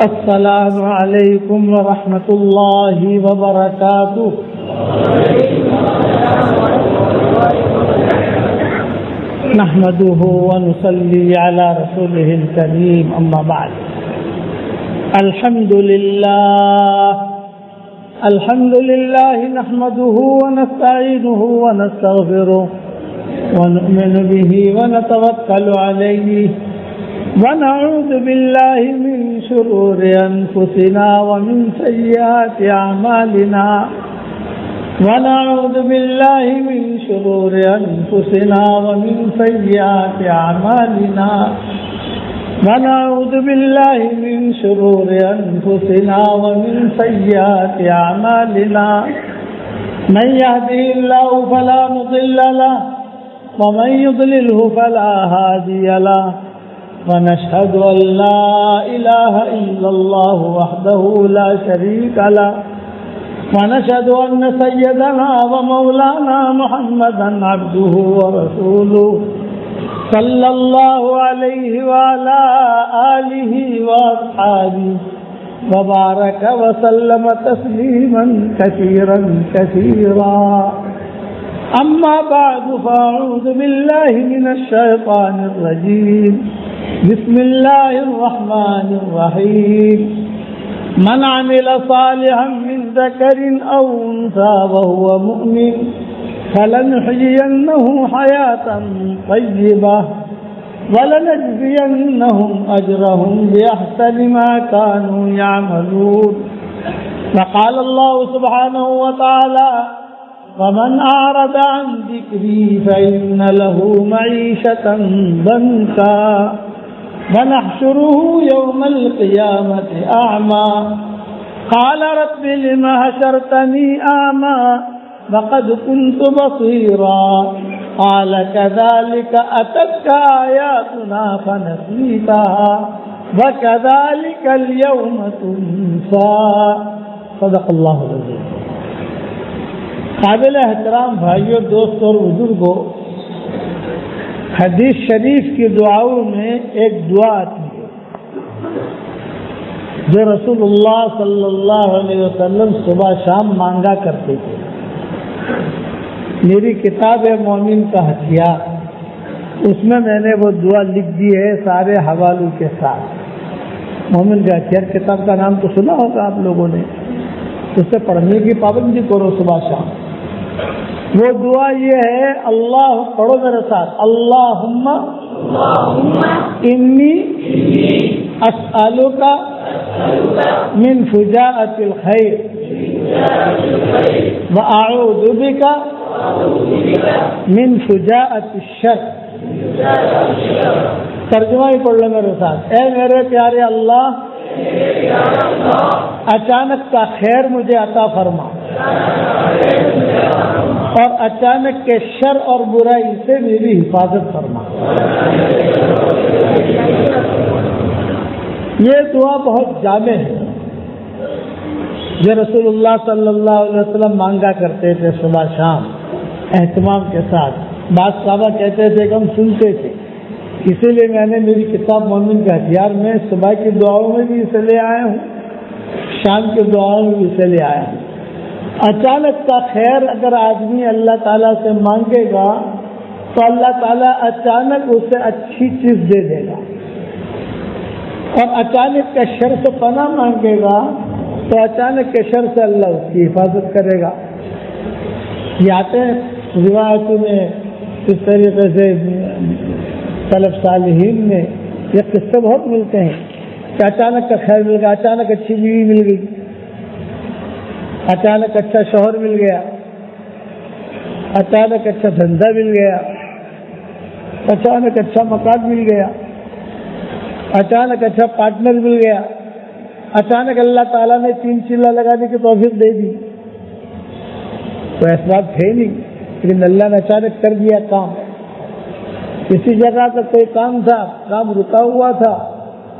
السلام علیکم ورحمۃ اللہ وبرکاتہ. نحمده ونصلي على رسوله الكريم. اما بعد. الحمد لله نحمده ونستعينه ونستغفره ونؤمن به ونتوكل عليه ونعوذ بالله من شرور أنفسنا ومن سيئات أعمالنا ونعوذ بالله من شرور أنفسنا ومن سيئات أعمالنا ونعوذ بالله من شرور أنفسنا ومن سيئات أعمالنا من يهده الله فلا مضل له ومن يضلله فلا هادي له ونشهد أن لا إله إلا الله وحده لا شريك له ونشهد أن سيدنا ومولانا محمدا عبده ورسوله صلى الله عليه وعلى آله وأصحابه وبارك وسلم تسليما كثيرا كثيرا. أما بعد فأعوذ بالله من الشيطان الرجيم. بسم الله الرحمن الرحيم. من عمل صالحا من ذكر أو أنثى وهو مؤمن فلنحيينه حياة طيبة ولنجزينهم أجرهم بأحسن ما كانوا يعملون. وقال الله سبحانه وتعالى ومن أعرض عن ذكري فإن له معيشة ضنكا ونحشره يوم القيامة أعمى قال رب لم حشرتني أعمى وقد كنت بصيرا قال كذلك أتتك آياتنا فنسيتها وكذلك اليوم تنسى. صدق اللہ العظیم. قابل احترام بھائیوں، دوستوں اور بزرگوں، حدیث شریف کی دعاؤں میں ایک دعا آتی ہے جو رسول اللہ صلی اللہ علیہ وسلم صبح شام مانگا کرتے تھے. میری کتاب ہے مومن کا ہتھیار، اس میں نے وہ دعا لکھ دی ہے سارے حوالوں کے ساتھ. مومن کا ہتھیار کتاب کا نام تو سنا ہوگا آپ لوگوں نے، اس سے پڑھنے کی پابندی کرو صبح شام. وہ دعا یہ ہے، اللہ پڑھو میرے ساتھ، اللہم انی اسألک من فجاءۃ الخیر واعوذ بک من فجاءۃ الشر. ترجمہ ہی پڑھ لو میرے ساتھ. اے میرے پیارے اللہ، اچانک کا خیر مجھے عطا فرما اور اچانک کے شر اور برائی سے میری حفاظت فرما. یہ دعا بہت جامع ہے جو رسول اللہ صلی اللہ علیہ وسلم مانگا کرتے تھے صبح شام اہتمام کے ساتھ. بعض صحابہ کہتے تھے کہ ہم سنتے تھے، اسی لیے میں نے میری کتاب مومن کا ہتھیار میں صبح کی دعاؤں میں بھی اسے لے آیا ہوں، شام کی دعاؤں میں بھی اسے لے آیا ہوں. اچانک کا خیر اگر آدمی اللہ تعالیٰ سے مانگے گا تو اللہ تعالیٰ اچانک اسے اچھی چیز دے دے گا، اور اچانک کے شر سے پناہ مانگے گا تو اچانک کے شر سے اللہ اس کی حفاظت کرے گا. یہ آتے ہیں روایتوں میں اس طریقے سے، سلف صالحین میں یہ قصے بہت ملتے ہیں کہ اچانک کا خیر مل گیا، اچانک اچھی بیوی مل گئی، اچانک اچھا شوہر مل گیا، اچانک اچھا دھندا مل گیا، اچانک اچھا مکان مل گیا، اچانک اچھا پارٹنر مل گیا، اچانک اللہ تعالیٰ نے 3 چیلا لگانے کی توفیق دے دی. تو اسباب تھے نہیں، لیکن اللہ نے اچانک کر دیا کام. کسی جگہ کا کوئی کام تھا، کام رکا ہوا تھا،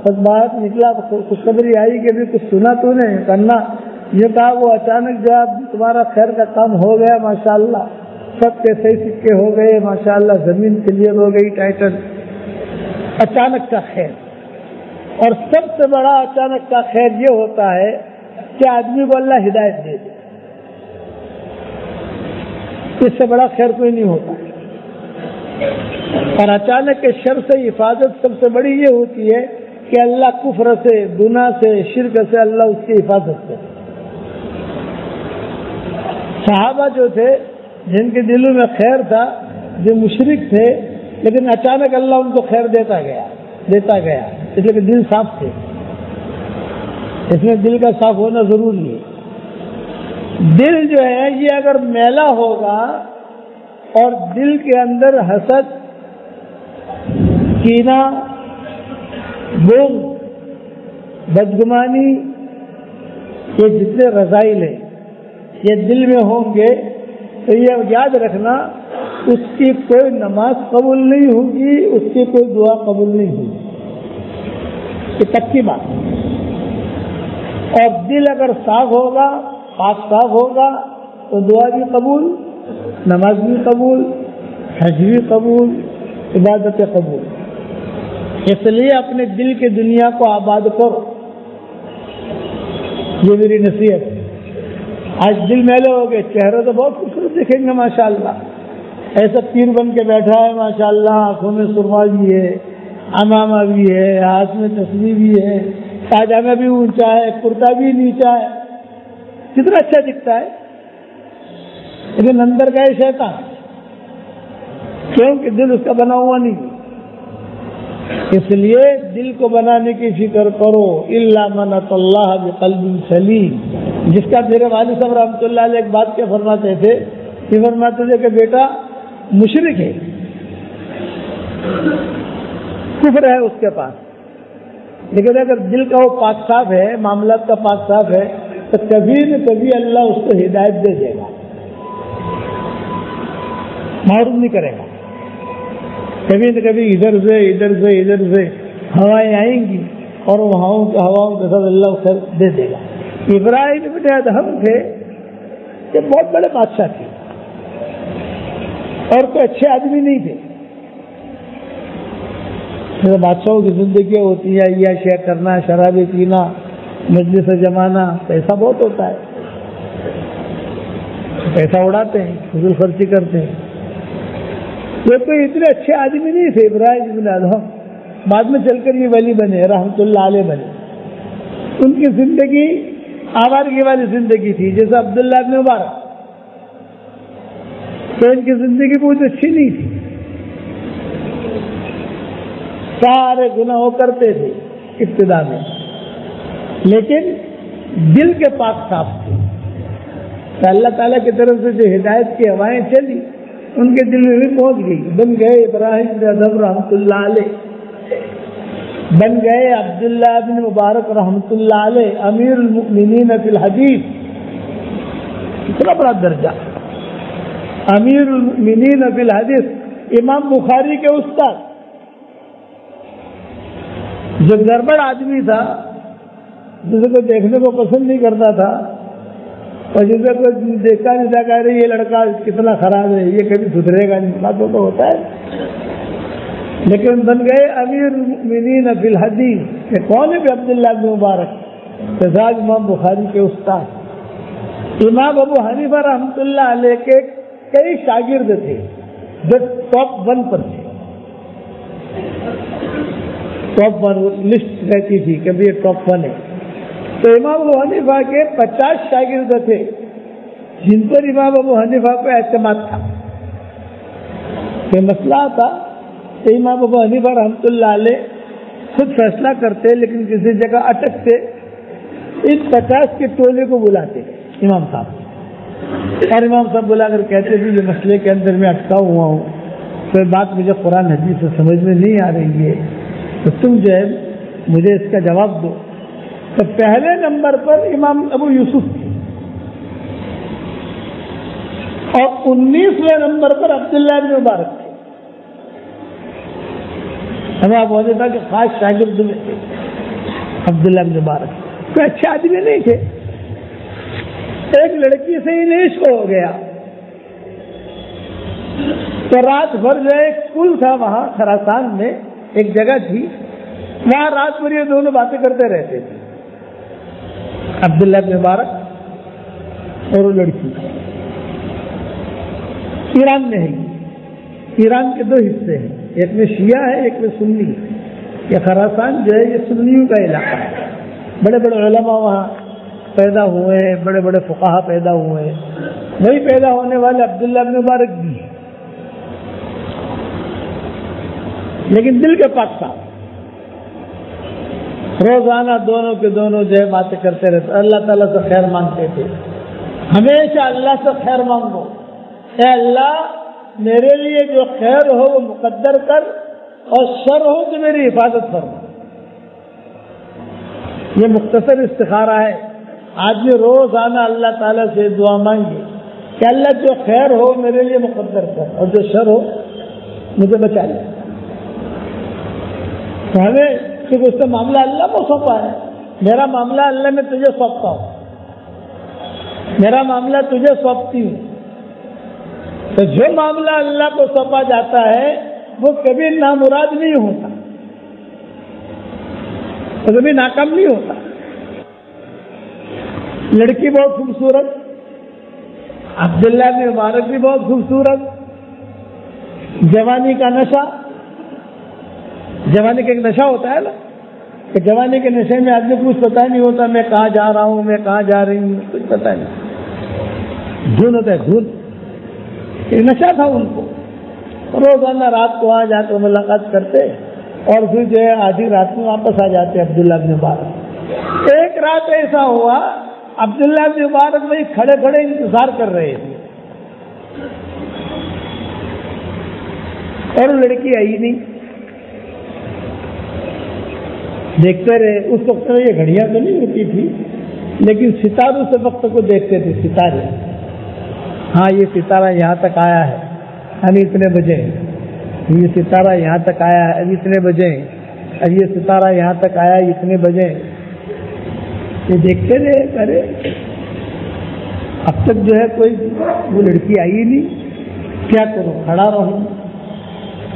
بس بات نکلا، خوشخبری آئی کہ بھی کچھ سنا تو نے کرنا، یہ کہا وہ اچانک جب تمہارا خیر کا کام ہو گیا ماشاءاللہ، سب کے صحیح سکے ہو گئے ماشاءاللہ، زمین کلیئر ہو گئی، ٹائٹل. اچانک کا خیر. اور سب سے بڑا اچانک کا خیر یہ ہوتا ہے کہ آدمی کو اللہ ہدایت دے دے، اس سے بڑا خیر کوئی نہیں ہوتا۔ اور اچانک کے شر سے حفاظت سب سے بڑی یہ ہوتی ہے کہ اللہ کفر سے، گناہ سے، شرک سے اللہ اس کی حفاظت کرے۔ صحابہ جو تھے جن کے دلوں میں خیر تھا، جو مشرک تھے، لیکن اچانک اللہ ان کو خیر دیتا گیا، اس لیے کہ دل صاف تھے۔ اس میں دل کا صاف ہونا ضروری ہے۔ دل جو ہے یہ اگر میلا ہوگا اور دل کے اندر حسد، کینہ، بغض، بدگمانی، یہ جتنے رذائل ہیں یہ دل میں ہوں گے تو یہ یاد رکھنا اس کی کوئی نماز قبول نہیں ہوگی، اس کی کوئی دعا قبول نہیں ہوگی، یہ پکی بات۔ اور دل اگر صاف ہوگا، پاک صاف ہوگا تو دعا بھی قبول، نماز بھی قبول، حج بھی قبول، عبادت قبول۔ اس لیے اپنے دل کی دنیا کو آباد کرو، یہ میری نصیحت ہے۔ آج دل میلے ہو گئے، چہرے تو بہت خوبصورت دکھیں گے ماشاءاللہ، ایسا پیر بن کے بیٹھا ہے ماشاءاللہ، آنکھوں میں سرما بھی ہے، امامہ بھی ہے، ہاتھ میں تسبیح بھی ہے، پاجامہ بھی اونچا ہے، کرتا بھی نیچا ہے، کتنا اچھا دکھتا ہے، لیکن اندر کا ہے شیطان، کیونکہ دل اس کا بنا ہوا نہیں۔ اس لیے دل کو بنانے کی فکر کرو، الا من اتى الله بقلب سلیم۔ جس کا میرے والد صاحب رحمۃ اللہ علیہ ایک بات کیا فرماتے تھے، یہ فرماتے تھے کہ بیٹا مشرک ہے، کفر ہے اس کے پاس، لیکن اگر دل کا وہ پاک صاف ہے، معاملات کا پاک صاف ہے، تو کبھی نہ کبھی اللہ اس کو ہدایت دے دے گا، محروم نہیں کرے گا۔ کبھی نہ کبھی ادھر سے ہوائیں آئیں گی اور ہواؤں کے ساتھ اللہ خیر دے دے گا۔ ابراہیم بن ادہم تھے کہ بہت بڑے بادشاہ تھے اور کوئی اچھے آدمی نہیں تھے۔ بادشاہوں کی زندگی ہوتی ہے عیاشیاں کرنا، شرابیں پینا، مجلس جمانا، پیسہ بہت ہوتا ہے، پیسہ اڑاتے ہیں، فضول خرچی کرتے ہیں۔ یہ کوئی اتنے اچھے آدمی نہیں تھے ابراہیم بن ادہم، بعد میں چل کر یہ ولی بنے، رحمت اللہ علیہ بنے۔ ان کی زندگی آوارگی والی زندگی تھی، جیسے عبداللہ بن مبارک، تو ان کی زندگی بہت اچھی نہیں تھی، سارے گناہ کرتے تھے ابتدا میں، لیکن دل کے پاک صاف تھے۔ تو اللہ تعالیٰ کی طرف سے جو ہدایت کی ہوائیں چلی ان کے دل میں بھی پہنچ گئی، بن گئے ابراہیم بن ادہم رحمۃ اللہ علیہ، بن گئے عبداللہ بن مبارک رحمۃ اللہ علیہ امیر المؤمنین فی الحدیث، اتنا بڑا درجہ، امیر المؤمنین فی الحدیث، امام بخاری کے استاد۔ جو گڑبڑ آدمی تھا، جسے کوئی دیکھنے کو پسند نہیں کرتا تھا، اور جسے کوئی دیکھا نہیں تھا، کہہ رہے یہ لڑکا کتنا خراب ہے، یہ کبھی سدھرے گا نہیں، بات تو ہوتا ہے، لیکن بن گئے امیر المؤمنین فی الحدیث۔ کہ کون ہے عبداللہ بن مبارک؟ فضاج امام بخاری کے استاد۔ امام ابو حنیفہ رحمۃ اللہ علیہ کے کئی شاگرد تھے جو ٹاپ 1 پر تھے، ٹاپ 1 لسٹ رہتی تھی کہ یہ ٹاپ 1 ہے۔ تو امام ابو حنیفہ کے 50 شاگرد تھے جن پر امام ابو حنیفہ کو اعتماد تھا۔ یہ مسئلہ تھا کہ امام ابو حنیفہ رحمۃ اللہ علیہ خود فیصلہ کرتے لیکن کسی جگہ اٹکتے، اس 50 کے ٹولے کو بلاتے امام صاحب، اور امام صاحب بلا کر کہتے تھے یہ مسئلے کے اندر میں اٹکا ہوا ہوں، کوئی بات مجھے قرآن حدیث سے سمجھ میں نہیں آ رہی ہے، تو تم جو ہے مجھے اس کا جواب دو۔ تو پہلے نمبر پر امام ابو یوسف تھے، اور 19ویں نمبر پر عبداللہ بن مبارک تھے۔ ہمیں بولتے تھا کہ خاص شاگرد میں تھے عبداللہ بن مبارک، کوئی اچھے آدمی نہیں تھے۔ ایک لڑکی سے ہی عشق ہو گیا، تو رات بھر جو ایک پل تھا وہاں خراسان میں ایک جگہ تھی، وہاں رات بھر یہ دونوں باتیں کرتے رہتے تھے، عبداللہ بن مبارک اور وہ لڑکی۔ ایران میں ہے، ایران کے 2 حصے ہیں، ایک میں شیعہ ہے، ایک میں سنی ہے۔ یہ خراسان جو ہے یہ سنیوں کا علاقہ ہے، بڑے بڑے علماء وہاں پیدا ہوئے ہیں، بڑے بڑے فقہا پیدا ہوئے ہیں، وہی پیدا ہونے والے عبداللہ بن مبارک بھی ہیں، لیکن دل کے پاک صاحب۔ روزانہ دونوں کے دونوں جو ہے باتیں کرتے رہتے، اللہ تعالیٰ سے خیر مانگتے تھے، ہمیشہ اللہ سے خیر مانگو، اے اللہ میرے لیے جو خیر ہو وہ مقدر کر، اور شر ہو تو میری حفاظت فرما۔ یہ مختصر استخارہ ہے، آدمی روزانہ اللہ تعالیٰ سے دعا مانگے کہ اللہ جو خیر ہو میرے لیے مقدر کر، اور جو شر ہو مجھے بچا لے۔ تو ہمیں کیونکہ اس کا معاملہ اللہ کو سونپا ہے، میرا معاملہ اللہ میں تجھے سونپتا ہوں، میرا معاملہ تجھے سونپتی ہوں۔ تو جو معاملہ اللہ کو سونپا جاتا ہے وہ کبھی نامراد نہیں ہوتا، وہ کبھی ناکام نہیں ہوتا۔ لڑکی بہت خوبصورت، عبداللہ بن مبارک بھی بہت خوبصورت، جوانی کا نشہ، جوانی کا ایک نشہ ہوتا ہے نا کہ جوانی کے نشے میں آدمی کچھ پتہ نہیں ہوتا، میں کہاں جا رہا ہوں، میں کہاں جا رہی ہوں، کچھ پتہ نہیں، دھن ہوتا ہے دھن، ایک نشہ تھا ان کو۔ روزانہ رات کو وہاں جا کر ملاقات کرتے اور پھر جو ہے آدھی رات میں واپس آ جاتے عبداللہ بن مبارک۔ ایک رات ایسا ہوا عبداللہ بن مبارک وہی کھڑے کھڑے انتظار کر رہے تھے اور لڑکی آئی نہیں، دیکھتے رہے۔ اس وقت میں یہ گھڑیاں تو نہیں ہوتی تھی لیکن ستاروں سے وقت کو دیکھتے تھے، ستارے، ہاں یہ ستارہ یہاں تک آیا ہے ابھی اتنے بجے، یہ ستارہ یہاں تک آیا ہے ابھی اتنے بجے، اب یہ ستارہ یہاں تک آیا ہے اتنے بجے، یہ دیکھتے رہے کرے۔ اب تک جو ہے کوئی وہ لڑکی آئی نہیں، کیا کروں، کھڑا رہوں،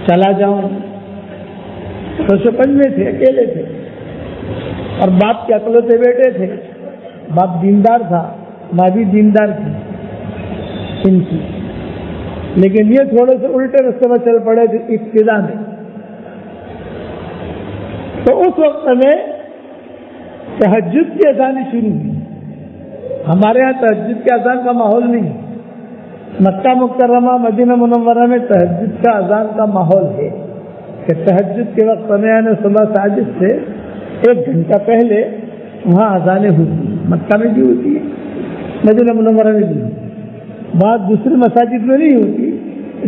چلا جاؤں؟ تو سپن میں تھے، اکیلے تھے، اور باپ کے اکلوتے بیٹے تھے، باپ دیندار تھا، ماں بھی دیندار تھی ان کی، لیکن یہ تھوڑے سے الٹے راستے میں چل پڑے تھے ابتدا میں۔ تو اس وقت میں تہجد کی اذانیں شروع ہوئی۔ ہمارے یہاں تہجد کی اذان کا ماحول نہیں، مکہ مکرمہ مدینہ منورہ میں تہجد کا اذان کا ماحول ہے کہ تہجد کے وقت میں یعنی صبح ساجد سے 1 گھنٹہ پہلے وہاں اذانیں ہوتی ہیں، مکہ میں بھی ہوتی ہے، مدینہ منورہ میں بھی ہوتی ہے، بعض دوسری مساجد میں نہیں ہوتی،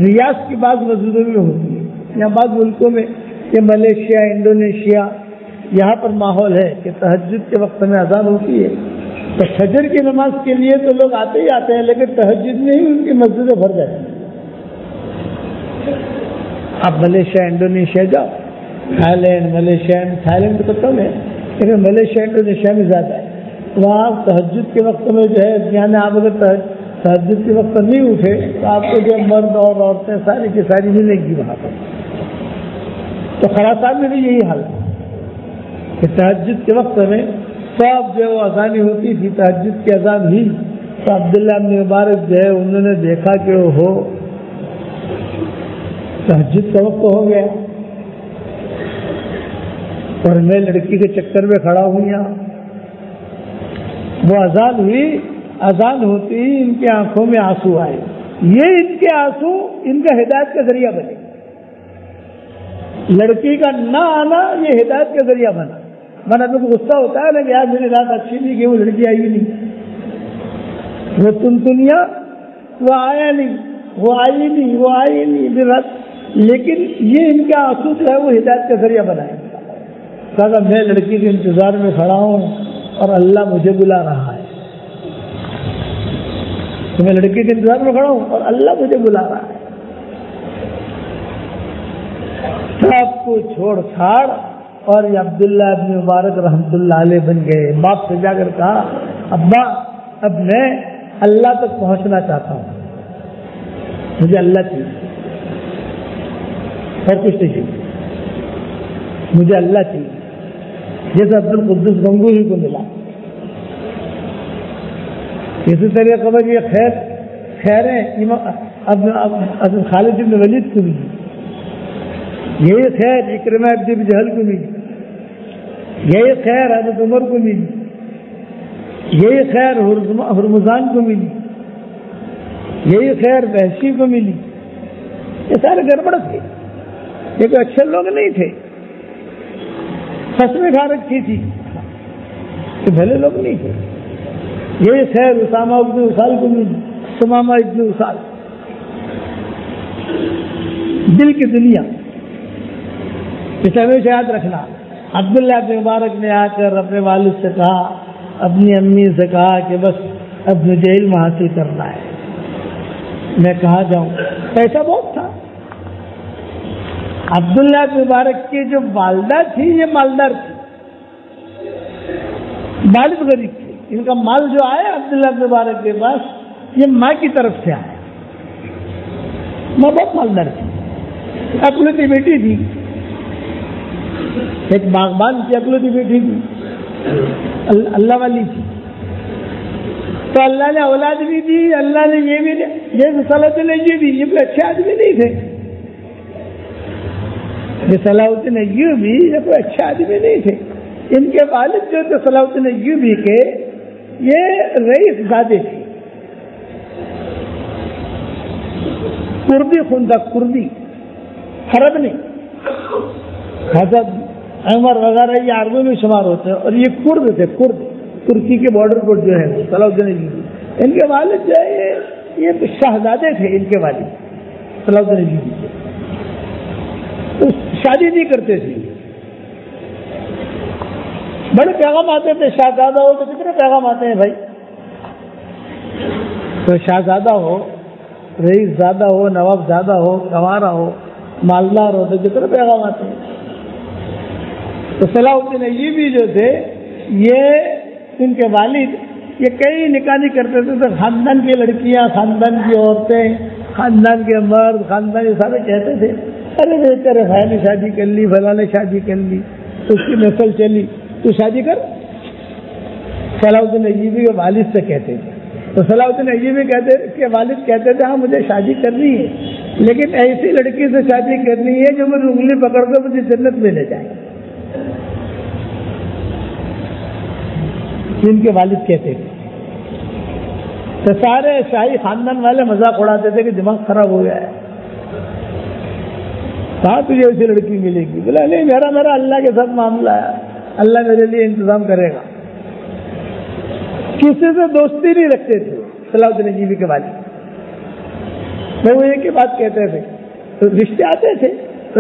ریاض کی بعض مسجدوں میں ہوتی ہے، یا بعض ملکوں میں کہ ملیشیا، انڈونیشیا، یہاں پر ماحول ہے کہ تہجد کے وقت میں اذان ہوتی ہے۔ تو فجر کی نماز کے لیے تو لوگ آتے ہی آتے ہیں، لیکن تہجد میں ہی ان کی مسجدیں بھر جاتی ہیں۔ آپ ملیشیا، انڈونیشیا جاؤ، Thailand, Malaysia, Thailand تو کم ہے لیکن ملیشیا، انڈونیشیا میں زیادہ ہے، وہاں تہجد کے وقت میں جو ہے، یعنی آپ اگر تہجد کے وقت نہیں اٹھے تو آپ کو جو مرد اور عورتیں ساری کی ساری ملیں گی وہاں پر۔ تو خراسان میں بھی یہی حال ہے کہ تہجد کے وقت میں سب جو اذانیں ہوتی تھی تہجد کی اذان ہی، تو عبداللہ بن مبارک جو ہے انہوں نے دیکھا کہ وہ ہو تہجد کا وقت ہو گیا اور میں لڑکی کے چکر میں کھڑا ہوں یہاں۔ وہ اذان ہوئی، اذان ہوتی ہی ان کی آنکھوں میں آنسو آئے، یہ ان کے آنسو ان کا ہدایت کا ذریعہ بنے، لڑکی کا نہ آنا یہ ہدایت کا ذریعہ بنا۔ من ابھی غصہ ہوتا ہے نا کہ یار میری رات اچھی نہیں کہ وہ لڑکی آئی نہیں، وہ تنتنیا وہ آیا نہیں، وہ آئی نہیں، وہ آئی نہیں رات، لیکن یہ ان کا آنسو جو ہے وہ ہدایت کا ذریعہ بنائے۔ کہا میں لڑکی کے انتظار میں کھڑا ہوں اور اللہ مجھے بلا رہا ہے، تو میں لڑکی کے انتظار میں کھڑا ہوں اور اللہ مجھے بلا رہا ہے۔ سب کو چھوڑ چھاڑ اور یہ عبداللہ ابن مبارک رحمۃ اللہ علیہ بن گئے۔ باپ سے جا کر کہا ابا اب میں اللہ تک پہنچنا چاہتا ہوں، مجھے اللہ چاہیے اور کچھ نہیں چاہیے، مجھے اللہ چاہیے۔ جیسے عبدالقدس گنگوہی کو ملا. اسی طرح خبر یہ خیریں اب خالد بن ولید کو ملی. یہی خیر اکرمہ ابن ابی جہل کو ملی. یہی خیر حضرت عمر کو ملی. یہی خیر ہرمزان کو ملی. یہی خیر وحشی کو ملی. یہ سارے گڑبڑ تھے، یہ کوئی اچھے لوگ نہیں تھے. قسمیں کھا رکھی تھی، یہ بھلے لوگ نہیں تھے. یہی خیر اسامہ ابن اسال کو ملی. سمامہ ابن اسال. دل کی دنیا اسے ہمیشہ یاد رکھنا. عبداللہ بن مبارک نے آ کر اپنے والد سے کہا، اپنی امی سے کہا کہ بس اب مجھے علم حاصل کرنا ہے، میں کہاں جاؤں. پیسہ بہت تھا. عبداللہ بن مبارک کی جو والدہ تھی یہ مالدار تھی، والد غریب تھی. ان کا مال جو آیا عبداللہ بن مبارک کے پاس یہ ماں کی طرف سے آیا. ماں بہت مالدار تھی، اکلوتی بیٹی تھی، ایک باغبان کی اکلوتی بیٹی تھی، اللہ والی تھی. تو اللہ نے اولاد بھی دی، اللہ نے یہ بھی یہ صلاحُ یہ بھی، یہ کوئی اچھے آدمی نہیں تھے. یہ صلاح الدین ایوبی یہ کوئی اچھے آدمی نہیں تھے. ان کے والد جو تھے صلاح الدین ایوبی کے، یہ رئیس زادے تھے. کردی خون تھا، کردی، عرب نہیں. حضرت عمر وغیرہ یہ عربوں میں شمار ہوتے ہیں، اور یہ کرد تھے. کرد ترکی کے بارڈر پر جو ہے صلاح الدین ایوبی، ان کے والد جو ہے یہ شہزادے تھے. ان کے والد صلاح الدین ایوبی تو شادی نہیں کرتے تھے. بڑے پیغام آتے تھے. شہزادہ ہو تو کتنے پیغام آتے ہیں بھائی. تو شہزادہ ہو، رئیس زادہ ہو، نواب زادہ ہو، کنوارا ہو، مالدار ہو تو کتنے پیغام آتے ہیں. تو صلاح الدین ایوبی جو تھے یہ ان کے والد یہ کئی نکاح نہیں کرتے تھے. تو خاندان کی لڑکیاں، خاندان کی عورتیں، خاندان کے مرد، خاندان یہ سارے کہتے تھے ارے بہتر ہے بھائی نے شادی کر لی، فلاں نے شادی کر لی، اس کی نسل چلی، تو شادی کر. صلاح الدین ایوبی کے والد سے کہتے تھے. تو صلاح الدین ایوبی کے والد کہتے تھے ہاں مجھے شادی کرنی ہے، لیکن ایسی لڑکی سے شادی کرنی ہے جو مجھے انگلی پکڑ کر مجھے جنت میں لے جائے. ان کے والد کہتے تھے. تو سارے شاہی خاندان والے مذاق اڑاتے تھے کہ دماغ خراب ہو گیا ہے، کہاں تجھے ایسی لڑکی ملے گی. بولا نہیں، میرا اللہ کے ساتھ معاملہ ہے، اللہ میرے لیے انتظام کرے گا. کسی سے دوستی نہیں رکھتے تھے صلاح الدین ایوبی کے والد. وہ ایک ہی بات کہتے تھے. تو رشتے آتے تھے تو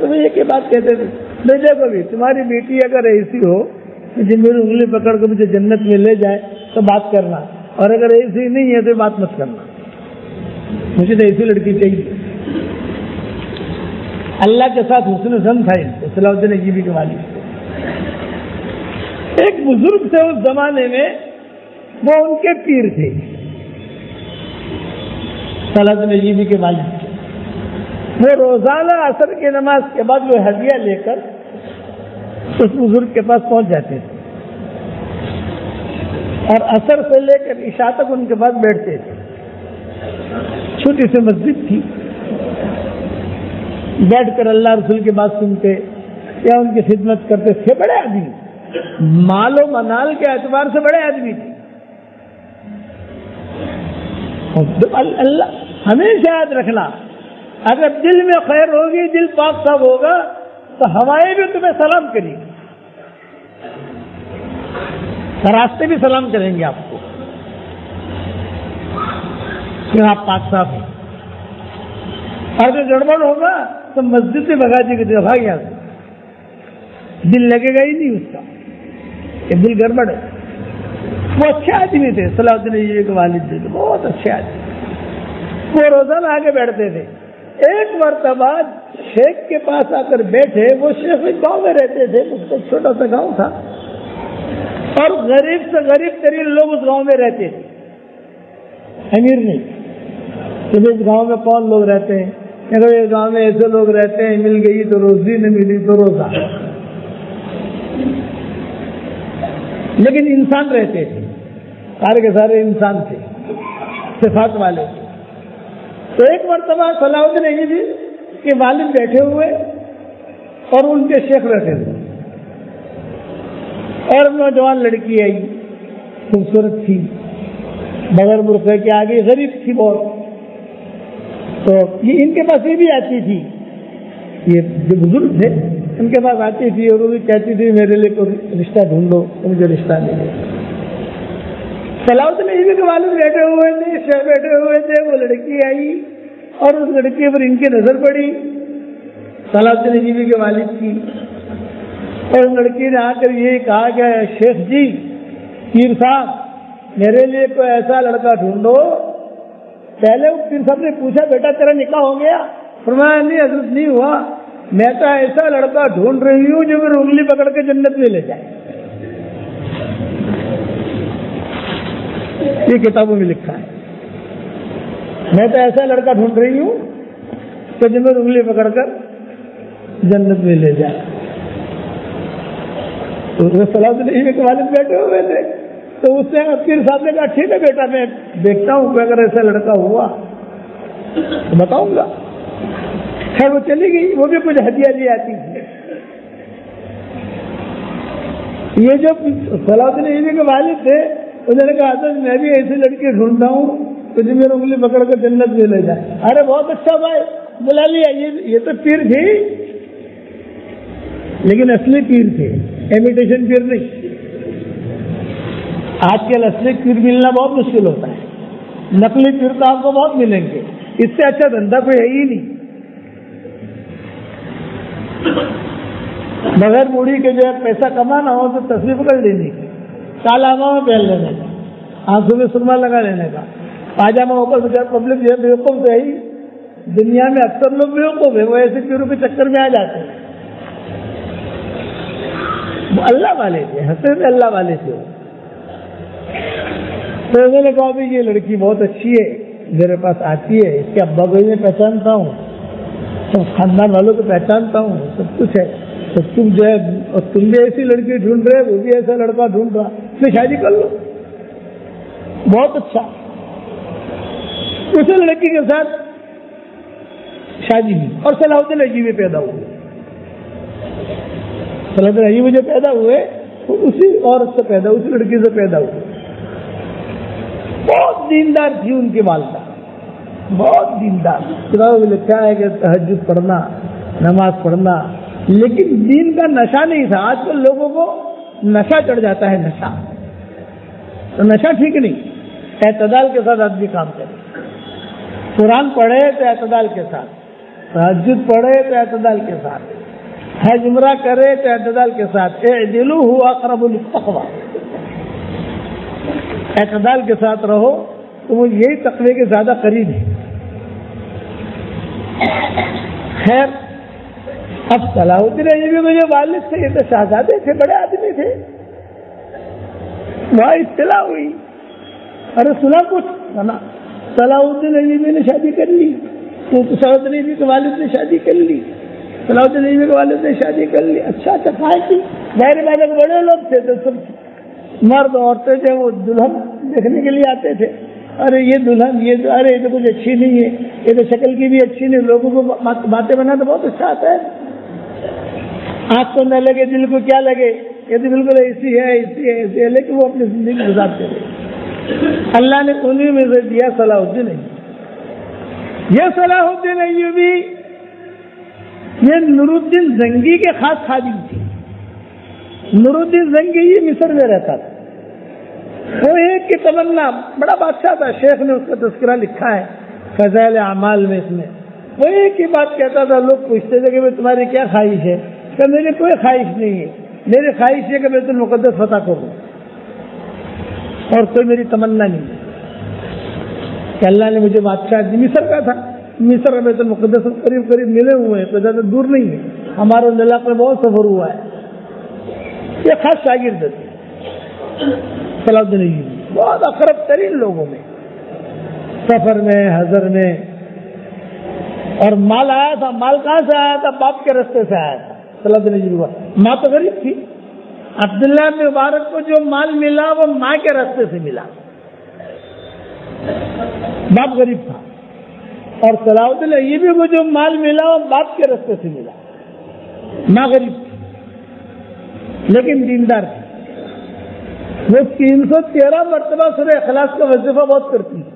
وہ ایک ہی بات کہتے تھے، نہیں دیکھو بھی تمہاری بیٹی اگر ایسی ہو جن میری انگلی پکڑ کے مجھے جنت میں لے جائے تو بات کرنا، اور اگر ایسی نہیں ہے تو بات مت کرنا. مجھے تو ایسی لڑکی چاہیے. اللہ کے ساتھ حسن ظن تھا صلاح الدین ایوبی کے والد. ایک بزرگ تھے اس زمانے میں، وہ ان کے پیر تھے صلاح الدین ایوبی کے والد. وہ روزانہ عصر کی نماز کے بعد وہ ہدیہ لے کر اس بزرگ کے پاس پہنچ جاتے تھے، اور عصر سے لے کر عشاء تک ان کے پاس بیٹھتے تھے. چھوٹی سی مسجد تھی، بیٹھ کر اللہ رسول کی بات سنتے یا ان کی خدمت کرتے تھے. بڑے آدمی، مال و منال کے اعتبار سے بڑے آدمی تھے. اللہ ہمیشہ یاد رکھنا، اگر دل میں خیر ہوگی، دل پاک صاف ہوگا تو ہوائیں بھی تمہیں سلام کریں گی، راستے بھی سلام کریں گے آپ کو کہ آپ پاک صاف ہیں. اگر گڑبڑ ہوگا تو مسجد سے بھگا دی کہ بھاگ یہاں سے، دل لگے گا ہی نہیں اس کا کہ دل گڑبڑ ہے. وہ اچھے آدمی تھے صلاح الدین ایوبی کے والد تھے، بہت اچھے آدمی. وہ روزانہ آگے بیٹھتے تھے. ایک مرتبہ شیخ کے پاس آ کر بیٹھے. وہ شیخ ایک گاؤں میں رہتے تھے، اس کا چھوٹا سا گاؤں تھا، اور غریب سے غریب ترین لوگ اس گاؤں میں رہتے تھے، امیر نہیں. کہ اس گاؤں میں کون لوگ رہتے ہیں؟ اگر اس گاؤں میں ایسے لوگ رہتے ہیں، مل گئی تو روزی، نہ ملی تو روزہ. لیکن انسان رہتے تھے، سارے کے سارے انسان تھے، صفات والے تھے۔ تو ایک مرتبہ صلاح الدین ایوبی کے والد بیٹھے ہوئے اور ان کے شیخ بیٹھے ہوئے، اور نوجوان لڑکی آئی، خوبصورت تھی، بغیر برقعے کے آگے، غریب تھی بہت۔ تو یہ ان کے پاس یہ بھی آتی تھی، یہ جو بزرگ تھے ان کے پاس آتی تھی اور وہ بھی کہتی تھی میرے لیے کوئی رشتہ ڈھونڈو، مجھے رشتہ ملے۔ صلاح الدین ایوبی کے والد بیٹھے ہوئے تھے، شیخ بیٹھے ہوئے تھے، وہ لڑکی آئی اور اس لڑکی پر ان کی نظر پڑی، صلاح الدین ایوبی کے والد کی، اور اس لڑکی نے آ کر یہ کہا کہ شیخ جی، پیر صاحب، میرے لیے کوئی ایسا لڑکا ڈھونڈو۔ پہلے وہ پیر صاحب نے پوچھا بیٹا تیرا نکاح ہو گیا؟ فرمایا نہیں حضرت نہیں ہوا، میں تو ایسا لڑکا ڈھونڈ رہی ہوں جو میری انگلی پکڑ کے جنت میں لے جائے۔ یہ کتابوں میں لکھا ہے، میں تو ایسا لڑکا ڈھونڈ رہی ہوں کہ جو میری انگلی پکڑ کر جنت میں لے جائے۔ تو صلاح الدین ایوبی کے والد بیٹھے ہوئے تھے، تو اس نے پیر صاحب نے کہا ٹھیک ہے بیٹا، میں دیکھتا ہوں کہ اگر ایسا لڑکا ہوا تو بتاؤں گا۔ خیر وہ چلی گئی، وہ بھی کچھ ہدیہ لے آتی تھی۔ یہ جو صلاح الدین ایوبی کے والد تھے انہوں نے کہا حضرت میں بھی ایسی لڑکی ڈھونڈتا ہوں تو جو میری انگلی پکڑ کر جنت میں لے جائے۔ ارے بہت اچھا بھائی، بلا لیا، یہ تو پیر تھی لیکن اصلی پیر تھے، امیٹیشن پیر نہیں۔ آج کل اصلی پیر ملنا بہت مشکل ہوتا ہے، نقلی پیر تو آپ کو بہت ملیں گے، اس سے اچھا دھندا کوئی ہے ہی نہیں۔ بغیر موڑی کے جو ہے پیسہ کمانا ہو تو تصویر پکڑ لینی، کالا میں پہن لینے کا، آنکھوں میں سرما لگا لینے کا، پاجامہ اوپر سے، پبلک جو ہے بیوقوف سے ہی دنیا میں اکثر لوگ بیوقوف ہے، وہ ایسے پیروں کے چکر میں آ جاتے ہیں۔ وہ اللہ والے تھے، ہنسے میں اللہ والے تھے۔ تو انہوں نے کہا بھی یہ لڑکی بہت اچھی ہے، میرے پاس آتی ہے، اس کے ابا کو میں پہچانتا ہوں، سب خاندان والوں کو پہچانتا ہوں، سب کچھ ہے، تو تم جو ہے اور تم بھی ایسی لڑکی ڈھونڈ رہے، وہ بھی ایسا لڑکا ڈھونڈ رہا، اس سے شادی کر لو۔ بہت اچھا۔ اسی لڑکی کے ساتھ شادی ہوئی اور صلاح الدین ایوبی پیدا ہوئے۔ صلاح الدین ایوبی جو پیدا ہوئے وہ اسی عورت سے پیدا، اسی لڑکی سے پیدا ہوئے۔ بہت دیندار تھی ان کی والدہ، بہت دیندار۔ کتابوں میں لکھا ہے کہ تہجد پڑھنا، نماز پڑھنا، لیکن دین کا نشہ نہیں تھا۔ آج کل لوگوں کو نشہ چڑھ جاتا ہے، نشہ، تو نشہ ٹھیک نہیں۔ اعتدال کے ساتھ آدمی کام کرے، قرآن پڑھے تو اعتدال کے ساتھ، تہجد پڑھے تو اعتدال کے ساتھ، حج عمرہ کرے تو اعتدال کے ساتھ، اعدلوا هو اقرب للتقوی، اعتدال کے ساتھ رہو تو وہ یہی تقوی کے زیادہ قریب ہے۔ خیر، اب صلاح الدین ایوبی کے جو والد تھے یہ تو شہزادے تھے، بڑے آدمی تھے، وہاں اطلاع ہوئی، ارے سنا کچھ نا، صلاح الدین ایوبی نے شادی کر لی، تو صلاح الدین ایوبی کے والد نے شادی کر لی، صلاح الدین ایوبی کے والد نے شادی کر لی۔ اچھا کہا کہ ظاہر بات ہے بڑے لوگ تھے تو سب مرد عورتیں تھے، وہ دلہن دیکھنے کے لیے آتے تھے، ارے یہ دلہن، یہ ارے یہ تو کچھ اچھی نہیں ہے، یہ تو شکل کی بھی اچھی نہیں، لوگوں کو باتیں بنا تو بہت اچھا آتا ہے، آنکھ کو نہ لگے دل کو کیا لگے، یہ تو بالکل ایسی ہے ایسی ہے ایسی ہے، لیکن وہ اپنی زندگی گزارتے رہے۔ اللہ نے انہیں میں سے دیا صلاح الدین ایوبی۔ یہ صلاح الدین ایوبی یہ نور الدین زنگی کے خاص خادم تھی۔ نور الدین زنگی یہ مصر میں رہتا تھا، وہ ایک کی تمنا، بڑا بادشاہ تھا، شیخ نے اس کا تذکرہ لکھا ہے فضائل اعمال میں، اس میں وہ ایک ہی بات کہتا تھا، لوگ پوچھتے تھے کہ تمہاری کیا خواہش ہے، کہ میری کوئی خواہش نہیں ہے، میری خواہش ہے کہ بیت المقدس فتح کروں، اور کوئی میری تمنا نہیں ہے کہ اللہ نے مجھے بادشاہ دی۔ مصر کا تھا، مصر بیت المقدس قریب قریب ملے ہوئے ہیں، تو زیادہ دور نہیں ہے، ہمارے علاقے میں بہت سفر ہوا ہے۔ یہ خاص شاگرد تھے صلاح الدین ایوبی، بہت اقرب ترین لوگوں میں، سفر میں، حضر میں، اور مال آیا تھا، مال کہاں سے آیا تھا؟ باپ کے رستے سے آیا تھا۔ صلاح الدین ایوبی ماں تو غریب تھی، عبداللہ بن مبارک کو جو مال ملا وہ ماں کے راستے سے ملا، باپ غریب تھا، اور صلاح الدین ایوبی کو جو مال ملا وہ باپ کے راستے سے ملا، ماں غریب تھی لیکن دیندار تھی۔ وہ 313 مرتبہ سورہ اخلاص کا وظیفہ بہت کرتی ہے۔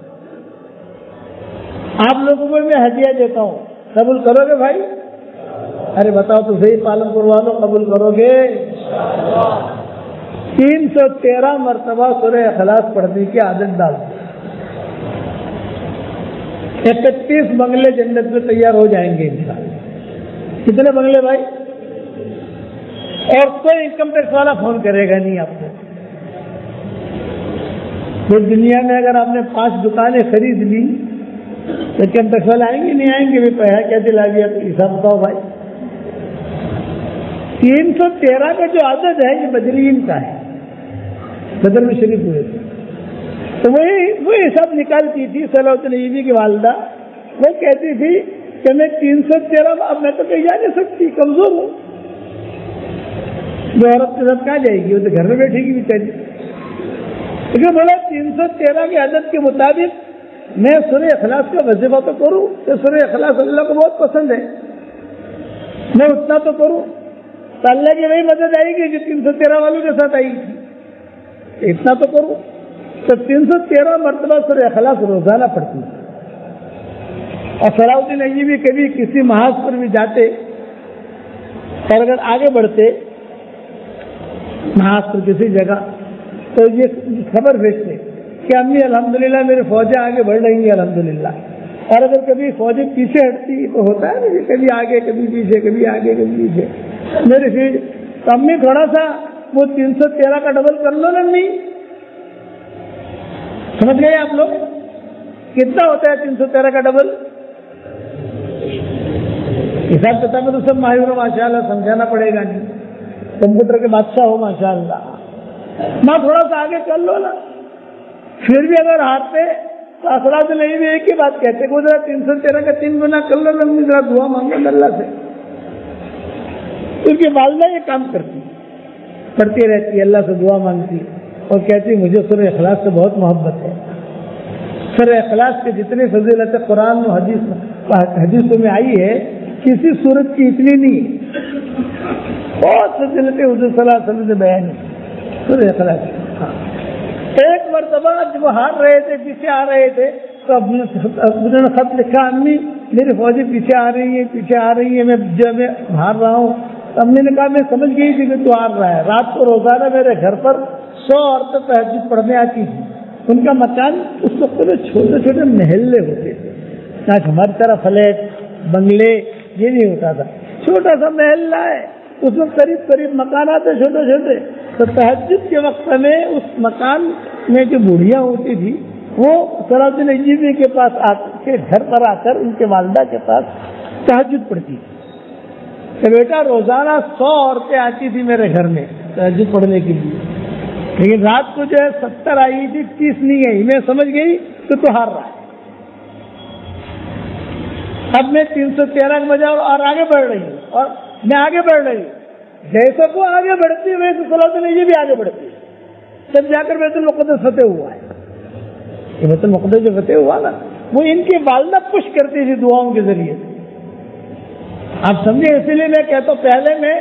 آپ لوگوں کو میں ہدیہ دیتا ہوں، قبول کرو گے بھائی؟ ارے بتاؤ تو صحیح، پالن کروا لو، قبول کرو گے؟ 313 مرتبہ سورہ اخلاص پڑھنے کی عادت ڈال دی، 31 بنگلے جنت میں تیار ہو جائیں گے انشاءاللہ۔ کتنے بنگلے بھائی؟ اور کوئی انکم ٹیکس والا فون کرے گا نہیں آپ کو۔ تو دنیا میں اگر آپ نے 5 دکانیں خرید لی تو انکم ٹیکس والے آئیں گے نہیں آئیں گے؟ پیسہ کیا دلا دیا؟ تو حساب بتاؤ بھائی۔ 313 کا جو عدد ہے یہ بدرین کا ہے، بدر میں شریف ہوئے تھے تو وہی حساب نکالتی تھی صلاح الدین ایوبی کی والدہ۔ وہ کہتی تھی کہ میں 313 اب میں تو کہیں جا نہیں سکتی، کمزور ہوں۔ جو عورت کے ساتھ کہاں جائے گی؟ وہ تو گھر میں بیٹھے گی بیچاری۔ لیکن بولا 313 کے عدد کے مطابق میں سورہ اخلاص کا وظیفہ تو کروں، کہ سورہ اخلاص اللہ کو بہت پسند ہے، میں اتنا تو کروں تو اللہ کی وہی مدد آئے گی جو 313 والوں کے ساتھ آئی تھی، اتنا تو کروں۔ تو 313 مرتبہ سورہ اخلاص روزانہ پڑھتی ہے۔ اور صلاح الدین ایوبی کبھی کسی محاذ پر بھی جاتے اور اگر آگے بڑھتے محاذ پر کسی جگہ تو یہ خبر بھیجتے کہ امی الحمدللہ میری فوجیں آگے بڑھ رہی ہیں الحمدللہ۔ اور اگر کبھی فوجیں پیچھے ہٹتی تو ہوتا ہے نا، کبھی آگے کبھی پیچھے، کبھی آگے کبھی پیچھے، میری فیڈ تو امی تھوڑا سا وہ 313 کا ڈبل کر لو نا امی۔ سمجھ گئے آپ لوگ؟ کتنا ہوتا ہے 313 کا ڈبل؟ حساب کتاب میں تو سب ماہر ہو ماشاء اللہ، سمجھانا پڑے گا نہیں، کمپیوٹر کے بادشاہ ہو ماشاء اللہ۔ ماں تھوڑا سا آگے کر لو نا، پھر بھی اگر ہاتھ پہ تو اثرات نہیں بھی ایک ہی بات کہتے کہ ذرا 313 کا 3 گنا کر لو نا، ذرا دعا مانگو اللہ سے۔ ان کی والدہ یہ کام کرتی، پڑھتی رہتی، اللہ سے دعا مانگتی اور کہتی مجھے سورہ اخلاص سے بہت محبت ہے۔ سورہ اخلاص کے جتنی فضیلتیں قرآن و حدیثوں میں آئی ہے کسی صورت کی اتنی نہیں، بہت فضیلتیں حضور صلی اللہ علیہ وسلم نے بیان کی سورہ اخلاص۔ ایک مرتبہ جب وہ ہار رہے تھے، پیچھے آ رہے تھے تو انہوں نے خط لکھا امی میری فوجیں پیچھے آ رہی ہیں، پیچھے آ رہی ہیں، میں ہار رہا ہوں۔ امی نے کہا میں سمجھ گئی تھی کہ تو ہار رہا ہے۔ رات کو روزانہ میرے گھر پر 100 عورتیں تہجد پڑھنے آتی تھیں۔ ان کا مکان اس وقت میں چھوٹے چھوٹے محلے ہوتے تھے، آج ہماری طرح فلیٹ بنگلے یہ نہیں ہوتا تھا، چھوٹا سا محلہ ہے، اس میں قریب قریب مکانات ہیں چھوٹے چھوٹے۔ تو تہجد کے وقت میں اس مکان میں جو بوڑھیاں ہوتی تھی وہ صلاح الدین ایوبی کے پاس آ کے گھر پر آ کر ان کے والدہ کے پاس تہجد پڑھتی تھی کہ بیٹا روزانہ 100 عورتیں آتی تھی میرے گھر میں تہجد پڑھنے کے لیے، لیکن رات کو جو ہے 70 آئی تھی، 30 نہیں آئی۔ میں سمجھ گئی کہ تو ہار رہا ہے، اب میں 313 کے بجائے اور آگے بڑھ رہی ہوں، اور میں آگے بڑھ رہی ہوں، جیسے وہ آگے بڑھتی ہے ویسے صلاح الدین ایوبی بھی آگے بڑھتی ہے۔ جب جا کر بیت المقدس فتح ہوا ہے، یہ بیت المقدس جو فتح ہوا نا وہ ان کی والدہ پش کرتی تھی دعاؤں کے ذریعے سے، آپ سمجھے؟ اسی لیے میں کہتا ہوں پہلے میں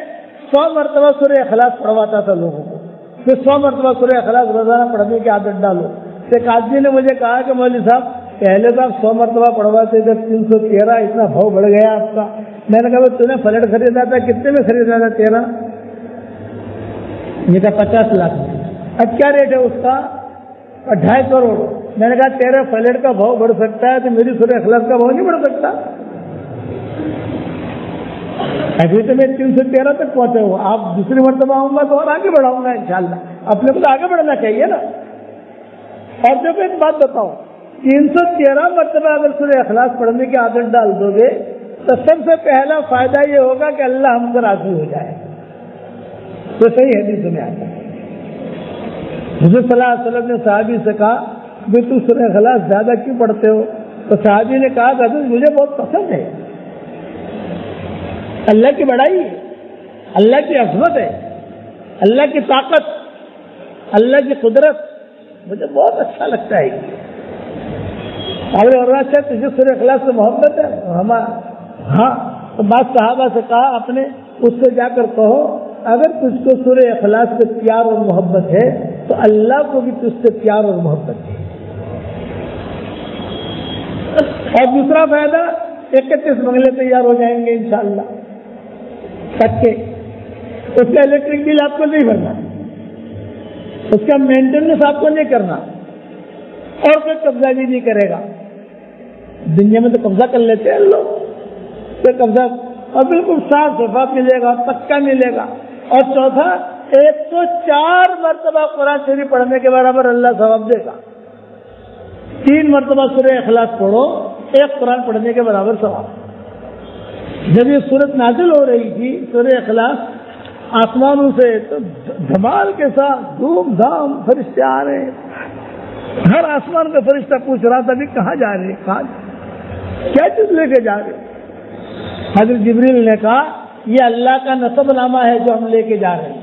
100 مرتبہ سورہ اخلاص پڑھواتا تھا لوگوں کو، پھر 100 مرتبہ سورہ اخلاص روزانہ پڑھنے کی عادت ڈالو۔ ایک آدمی نے مجھے کہا کہ مولوی صاحب پہلے تو آپ 100 مرتبہ پڑھواتے تھے، 313 اتنا بھاؤ بڑھ گیا آپ کا۔ میں نے کہا تو نے فلیٹ خریدا تھا، کتنے میں خریدا تھا؟ 13۔ یہ کہا 50 لاکھ میں۔ اب کیا ریٹ ہے اس کا؟ 2.5 کروڑ۔ میں نے کہا تیرے فلیٹ کا بھاؤ بڑھ سکتا ہے تو میری سورہ اخلاص کا بھاؤ نہیں بڑھ سکتا؟ ابھی تو میں 313 تک پہنچے ہوں، آپ دوسری مرتبہ آؤں گا تو اور آگے بڑھاؤں گا انشاءاللہ۔ اپنے کو تو آگے بڑھنا چاہیے نا۔ اور جب ایک بات بتاؤں، 313 مرتبہ اگر سورہ اخلاص پڑھنے کی عادت ڈال دو گے تو سب سے پہلا فائدہ یہ ہوگا کہ اللہ ہم سے راضی ہو جائے۔ تو صحیح حدیث میں آتا ہے، حضور صلی اللہ علیہ وسلم نے صحابی سے کہا کہ تو سورہ اخلاص زیادہ کیوں پڑھتے ہو؟ تو صحابی نے کہا کہ حضرت مجھے بہت پسند ہے، اللہ کی بڑائی ہے، اللہ کی عظمت ہے، اللہ کی طاقت، اللہ کی قدرت، مجھے بہت اچھا لگتا ہے. اچھا تجھے سورہ اخلاص سے محبت ہے؟ ہاں. تو بعض صحابہ سے کہا اپنے اس سے جا کر کہو اگر تجھ کو سورہ اخلاص سے پیار اور محبت ہے تو اللہ کو بھی تجھ سے پیار اور محبت ہے. اور دوسرا فائدہ 31 بنگلے تیار ہو جائیں گے انشاءاللہ پکے. اس کا الیکٹرک بل آپ کو نہیں بھرنا، اس کا مینٹیننس آپ کو نہیں کرنا، اور کوئی قبضہ بھی نہیں کرے گا. دنیا میں تو قبضہ کر لیتے ہیں لوگ، کوئی قبضہ، اور بالکل صاف شفاف ملے گا، پکا ملے گا. اور چوتھا 104 مرتبہ قرآن شریف پڑھنے کے برابر اللہ ثواب دے گا. 3 مرتبہ سورہ اخلاص پڑھو، 1 قرآن پڑھنے کے برابر ثواب. جب یہ سورت نازل ہو رہی تھی سورہ اخلاص آسمانوں سے، تو دھمال کے ساتھ دھوم دھام فرشتے آ رہے ہیں. ہر آسمان کا فرشتہ پوچھ رہا تھا ابھی کہاں جا رہے ہیں، کہاں کیا چیز لے کے جا رہے ہیں. حضرت جبریل نے کہا یہ اللہ کا نسب نامہ ہے جو ہم لے کے جا رہے ہیں.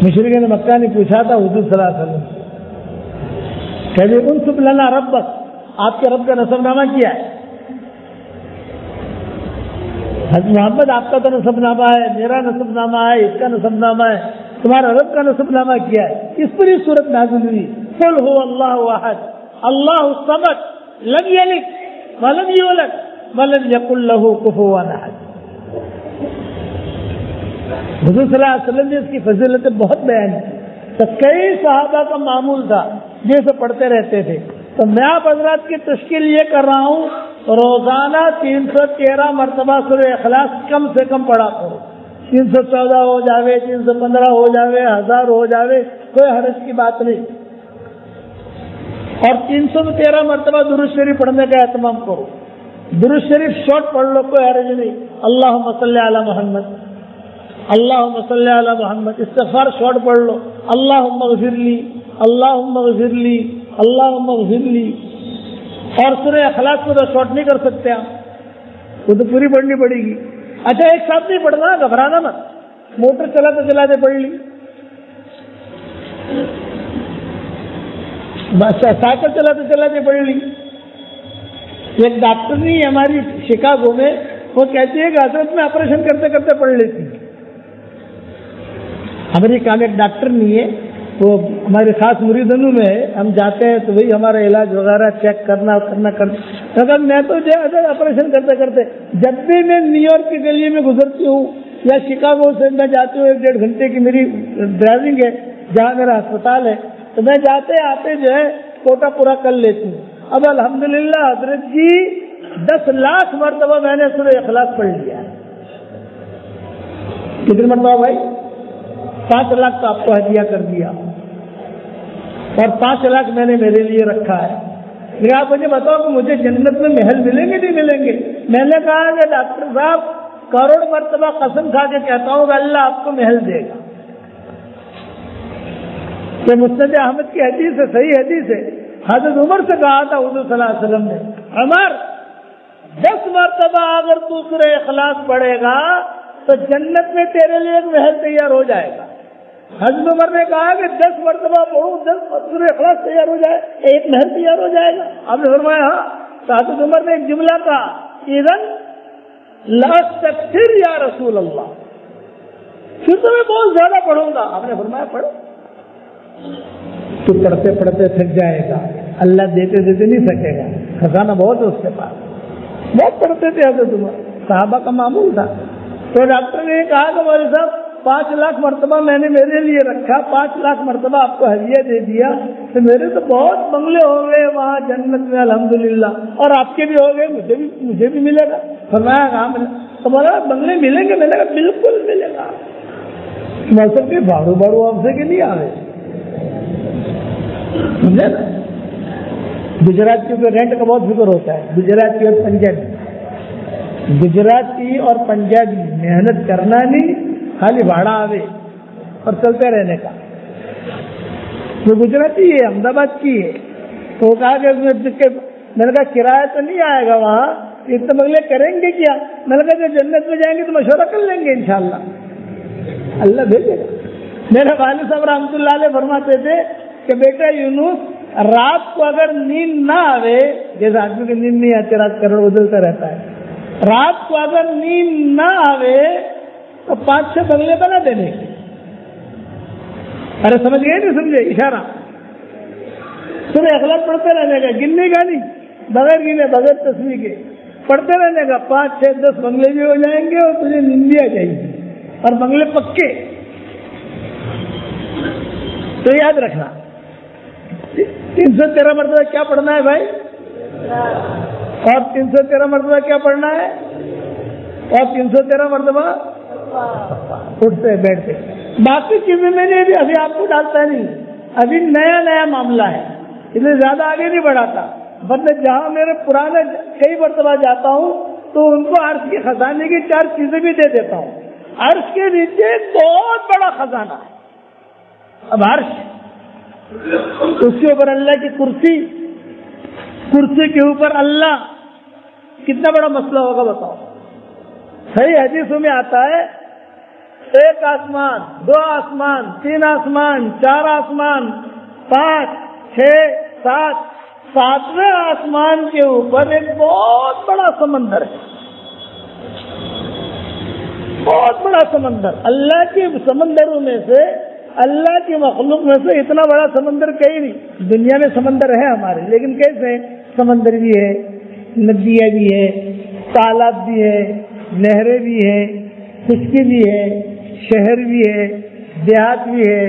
مشرکین مکہ نے پوچھا تھا حضور صلی اللہ علیہ وسلم، کہتے انصب لنا ربک، آپ کے رب کا نسب نامہ کیا ہے؟ حضرت محمد آپ کا تو نسب نامہ ہے، میرا نسب نامہ ہے، اس کا نسب نامہ ہے، تمہارا رب کا نسب نامہ کیا ہے؟ اس پر ہی صورت نازل ہوئی، قل هو اللہ احد اللہ الصمد لم یلد ولم یولد ولم یکن له کفوا احد. حضور صلی اللہ علیہ وسلم نے اس کی فضیلتیں بہت بیان کی. تو کئی صحابہ کا معمول تھا جیسے پڑھتے رہتے تھے. تو میں آپ حضرات کی تشکیل یہ کر رہا ہوں روزانہ 313 مرتبہ سورہ اخلاص کم سے کم پڑھا کرو. 314 ہو جاوے، 315 ہو جاوے، 1000 ہو جاوے، کوئی حرج کی بات نہیں. اور 313 مرتبہ درود شریف پڑھنے کا اہتمام کرو. درود شریف شارٹ پڑھ لو، کوئی حرج نہیں. اللہم صلی علی محمد، اللہم صلی علی محمد. استغفار شارٹ پڑھ لو، اللہم اغفر لی، اللہم اغفر لی، اللہم اغفر لی. اور سورہ اخلاص کو تو شارٹ نہیں کر سکتے آپ، وہ تو پوری پڑھنی پڑے گی. اچھا ایک ساتھ نہیں پڑھنا، گھبرانا مت. موٹر چلاتے چلاتے پڑھ لی، سائیکل چلاتے چلاتے پڑھ لی. ایک ڈاکٹر نہیں ہماری شکاگو میں، وہ کہتی ہے کہ حضرت میں آپریشن کرتے کرتے پڑھ لیتی ہوں. امریکہ میں ایک ڈاکٹر نہیں ہے، وہ ہمارے خاص مریدنوں میں ہے. ہم جاتے ہیں تو وہی ہمارا علاج وغیرہ چیک کرنا. اگر میں تو آپریشن کرتے کرتے جب بھی میں نیو یارک کی گلی میں گزرتی ہوں یا شکاگو سے میں جاتی ہوں، 1.5 گھنٹے کی میری ڈرائیونگ ہے جہاں میرا ہسپتال ہے، تو میں جاتے آتے جو ہے کوٹا پورا کر لیتی ہوں. اب الحمدللہ حضرت جی 10 لاکھ مرتبہ میں نے سورہ اخلاص پڑھ لیا. کتنی مرتبہ بھائی؟ 5 لاکھ تو آپ کو ہدیہ کر دیا، اور 5 لاکھ میں نے میرے لیے رکھا ہے. لیکن آپ مجھے بتاؤ کہ مجھے جنت میں محل ملیں گے نہیں ملیں گے؟ میں نے کہا کہ ڈاکٹر صاحب کروڑ مرتبہ قسم کھا کے کہتا ہوں کہ اللہ آپ کو محل دے گا. کہ مسند احمد کی حدیث ہے، صحیح حدیث ہے. حضرت عمر سے کہا تھا حضور صلی اللہ علیہ وسلم نے، عمر 10 مرتبہ اگر تو سورہ اخلاص پڑھے گا تو جنت میں تیرے لیے ایک محل تیار ہو جائے گا. حضرت عمر نے کہا کہ 10 مرتبہ پڑھوں، 10 سورہ اخلاص تیار ہو جائے، ایک محل تیار ہو جائے گا. آپ نے فرمایا ہاں. تو حضرت عمر نے ایک جملہ کہا، اذن لا تکثر یا رسول اللہ، پھر تو میں بہت زیادہ پڑھوں گا. آپ نے فرمایا پڑھو. تو پڑھتے پڑھتے تھک جائے گا، اللہ دیتے دیتے نہیں سکے گا، خزانہ بہت ہے اس کے پاس. بہت پڑھتے تھے حضرت عمر، صحابہ کا معمول تھا. تو ڈاکٹر نے کہا کہ مولوی صاحب 5 لاکھ مرتبہ میں نے میرے لیے رکھا، 5 لاکھ مرتبہ آپ کو ہدیہ دے دیا، تو میرے تو بہت بنگلے ہو گئے وہاں جنت میں الحمدللہ، اور آپ کے بھی ہو گئے، مجھے بھی ملے گا. فرمایا کہاں ملے؟ تو بولا بنگلے ملیں گے. میں نے کہا بالکل ملے گا. موسم کے بارو بارو آپ سے کہ نہیں آ رہے، سمجھے نا. گجرات کی رینٹ کا بہت فکر ہوتا ہے. گجراتی اور پنجابی، گجراتی اور پنجابی محنت کرنا نہیں، خالی بھاڑا آوے اور چلتے رہنے کا. وہ گجراتی ہے، احمد آباد کی ہے. تو کہا کہ میں نے کہا کرایہ تو نہیں آئے گا وہاں، اتنے بنگلے کریں گے کیا؟ میں نے کہا کہ جنت میں جائیں گے تو مشورہ کر لیں گے انشاءاللہ. اللہ بھیجے گا. میرے والد صاحب رحمۃ اللہ علیہ فرماتے تھے کہ بیٹا یونس, رات کو اگر نیند نہ آوے, جیسے آدمی کی نیند نہیں آتی, رات کروڑ بدلتا رہتا ہے, رات کو اگر نیند نہ آوے تو 5-6 بنگلے بنا دینے. ارے سمجھ گئے نہیں سمجھے اشارہ؟ صبح اخلاق پڑھتے رہنے کا, گننے کا نہیں, بغیر گنے بغیر تصویر کے پڑھتے رہنے کا. 5-6-10 بنگلے بھی ہو جائیں گے اور تجھے نیند بھی آ جائے گی, اور بنگلے پکے. تو یاد رکھنا 313 مرتبہ کیا پڑھنا ہے بھائی, اور 313 مرتبہ کیا پڑھنا ہے, اور 313 مرتبہ اٹھتے بیٹھتے. باقی چیزیں میں نے ابھی آپ کو ڈالتا نہیں, ابھی نیا نیا معاملہ ہے, اتنے زیادہ آگے نہیں بڑھاتا. ورنہ جہاں میرے پرانے کئی مرتبہ جاتا ہوں تو ان کو عرش کے خزانے کی 4 چیزیں بھی دے دیتا ہوں. عرش کے نیچے بہت بڑا خزانہ ہے. اب عرش, اس کے اوپر اللہ کی کرسی, کرسی کے اوپر اللہ, کتنا بڑا مسئلہ ہوگا بتاؤ. صحیح حدیثوں میں آتا ہے 1 آسمان, 2 آسمان, 3 آسمان, 4 آسمان, 5, 6, 7, 7ویں آسمان کے اوپر ایک بہت بڑا سمندر ہے. بہت بڑا سمندر. اللہ کے سمندروں میں سے, اللہ کی مخلوق میں سے اتنا بڑا سمندر کہیں نہیں. دنیا میں سمندر ہے ہمارے, لیکن کیسے سمندر بھی ہے, ندیاں بھی ہے, تالاب بھی ہے, نہریں بھی ہے, خشکی بھی ہے, شہر بھی ہے, دیہات بھی ہے,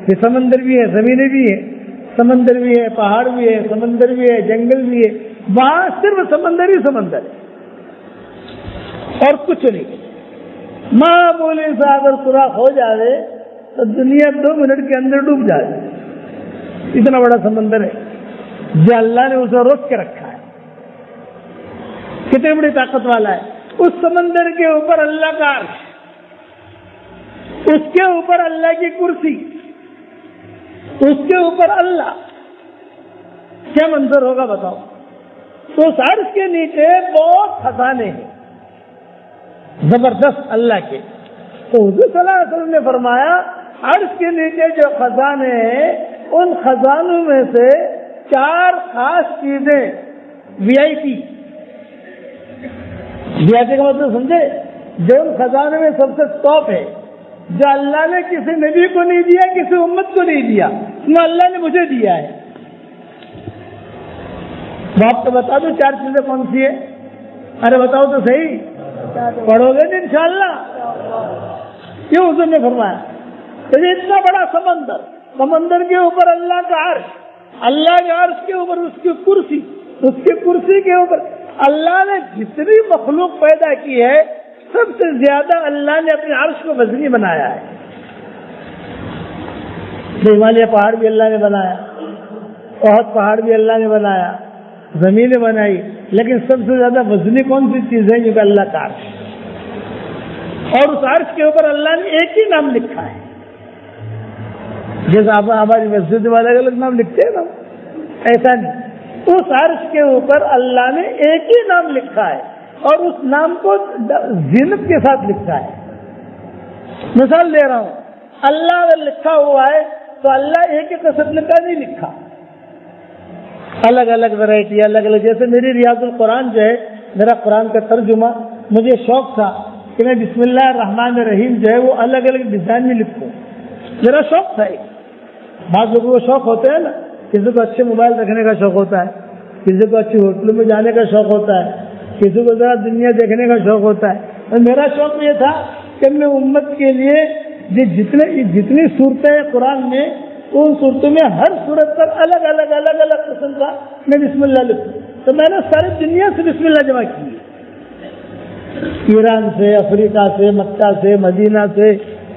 یہ سمندر بھی ہے, زمینیں بھی ہے, سمندر بھی ہے, پہاڑ بھی ہے, سمندر بھی ہے, جنگل بھی ہے. وہاں صرف سمندر ہی سمندر ہے اور کچھ نہیں. معمولی سا اگر سوراخ ہو جائے تو دنیا 2 منٹ کے اندر ڈوب جائے. اتنا بڑا سمندر ہے جو اللہ نے اسے روک کے رکھا ہے. کتنی بڑی طاقت والا ہے. اس سمندر کے اوپر اللہ کا عرش, اس کے اوپر اللہ کی کرسی, اس کے اوپر اللہ. کیا منظر ہوگا بتاؤ. تو اس عرش کے نیچے بہت خزانے ہیں زبردست اللہ کے. تو حضور صلی اللہ علیہ وسلم نے فرمایا عرش کے نیچے جو خزانے ہیں ان خزانوں میں سے 4 خاص چیزیں VIP. VIP کا مطلب سمجھے, جو ان خزانوں میں سب سے ٹاپ ہے, جو اللہ نے کسی نبی کو نہیں دیا, کسی امت کو نہیں دیا, نہ اللہ نے مجھے دیا ہے. میں آپ کو بتا دوں 4 چیزیں کون سی ہے. ارے بتاؤ تو صحیح, پڑھو گے نا انشاءاللہ. کیوں حضور نے فرمایا کہ اتنا بڑا سمندر, سمندر کے اوپر اللہ کا عرش, اللہ کے عرش کے اوپر اس کی کرسی, اس کی کرسی کے اوپر اللہ نے جتنی مخلوق پیدا کی ہے سب سے زیادہ اللہ نے اپنے عرش کو وزنی بنایا ہے. ہمالیہ پہاڑ بھی اللہ نے بنایا, احد پہاڑ بھی اللہ نے بنایا, زمینیں بنائی, لیکن سب سے زیادہ وزنی کون سی چیز ہے؟ جو کہ اللہ کا عرش. اور اس عرش کے اوپر اللہ نے ایک ہی نام لکھا ہے. جیسے ہماری مسجد والے الگ الگ نام لکھتے ہیں نا, ایسا نہیں. اس عرش کے اوپر اللہ نے ایک ہی نام لکھا ہے اور اس نام کو زینت کے ساتھ لکھا ہے. مثال دے رہا ہوں, اللہ اگر لکھا ہوا ہے تو اللہ ایک ہی قسم کا نہیں لکھا, الگ الگ ورائٹی, الگ الگ. جیسے میری ریاض القرآن جو ہے, میرا قرآن کا ترجمہ, مجھے شوق تھا کہ میں بسم اللہ الرحمن الرحیم جو ہے وہ الگ الگ ڈیزائن میں لکھوں. میرا شوق تھا. بعض لوگوں کو شوق ہوتا ہے نا, کسی کو اچھے موبائل رکھنے کا شوق ہوتا ہے, کسی کو اچھی ہوٹلوں میں جانے کا شوق ہوتا ہے, کسی کو ذرا دنیا دیکھنے کا شوق ہوتا ہے. اور میرا شوق یہ تھا کہ میں امت کے لیے جتنی صورتیں قرآن میں, ان صورتوں میں ہر صورت پر الگ الگ الگ الگ قسم کا میں بسم اللہ لکھوں. تو میں نے ساری دنیا سے بسم اللہ جمع کی, ایران سے, افریقہ سے, مکہ سے, مدینہ سے,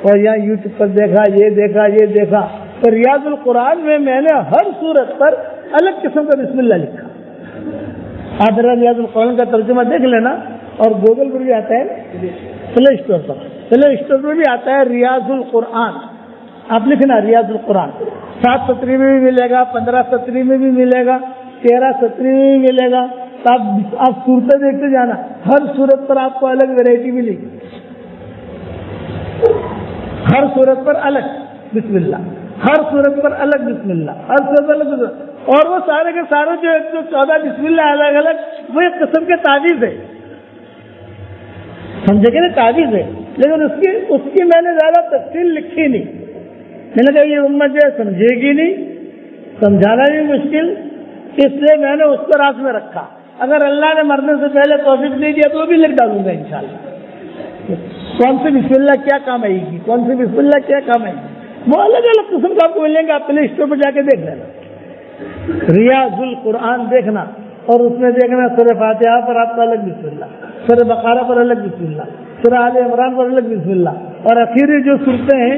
اور یہاں یوٹیوب پر دیکھا, یہ دیکھا, یہ دیکھا. تو ریاض القرآن میں میں نے ہر صورت پر الگ قسم کا بسم اللہ لکھا. آپ ریاض القرآن کا ترجمہ دیکھ لینا, اور گوگل پر بھی آتا ہے, پلے اسٹور پر بھی آتا ہے ریاض القرآن. آپ لکھنا ریاض القرآن, 7 سطری میں بھی ملے گا, 15 سطری میں بھی ملے گا, 13 سطری میں بھی ملے گا. تو آپ صورتیں دیکھتے جانا, ہر صورت پر آپ کو الگ ویرائٹی ملے گی. صورت پر الگ بسم اللہ، ہر صورت پر الگ بسم اللہ، ہر صورت پر الگ بسم اللہ، اور وہ سارے کے سارے جو 114 بسم اللہ الگ الگ وہ ایک قسم کے تعویذ ہے، سمجھے کہ تعویذ ہے، لیکن اس کی میں نے زیادہ تفصیل لکھی نہیں، میں نے کہا یہ امت جو سمجھے گی نہیں، سمجھانا بھی مشکل، اس لیے میں نے اس کو راس میں رکھا، اگر اللہ نے مرنے سے پہلے توفیق نہیں دیا تو وہ بھی لکھ ڈالوں گا انشاءاللہ، کون سی بسم اللہ کیا کام آئے گی، کون سی بسم اللہ کیا کام آئے گی، وہ الگ الگ قسم کا آپ کو ملیں گے، آپ پلے اسٹور پہ جا کے دیکھ لینا، ریاض القرآن دیکھنا اور اس میں دیکھنا سورہ فاتحہ پر آپ کا الگ بسم اللہ، سورہ بقرہ پر الگ بسم اللہ، سورہ آل عمران پر الگ بسم اللہ، اور اخیری جو صورتیں ہیں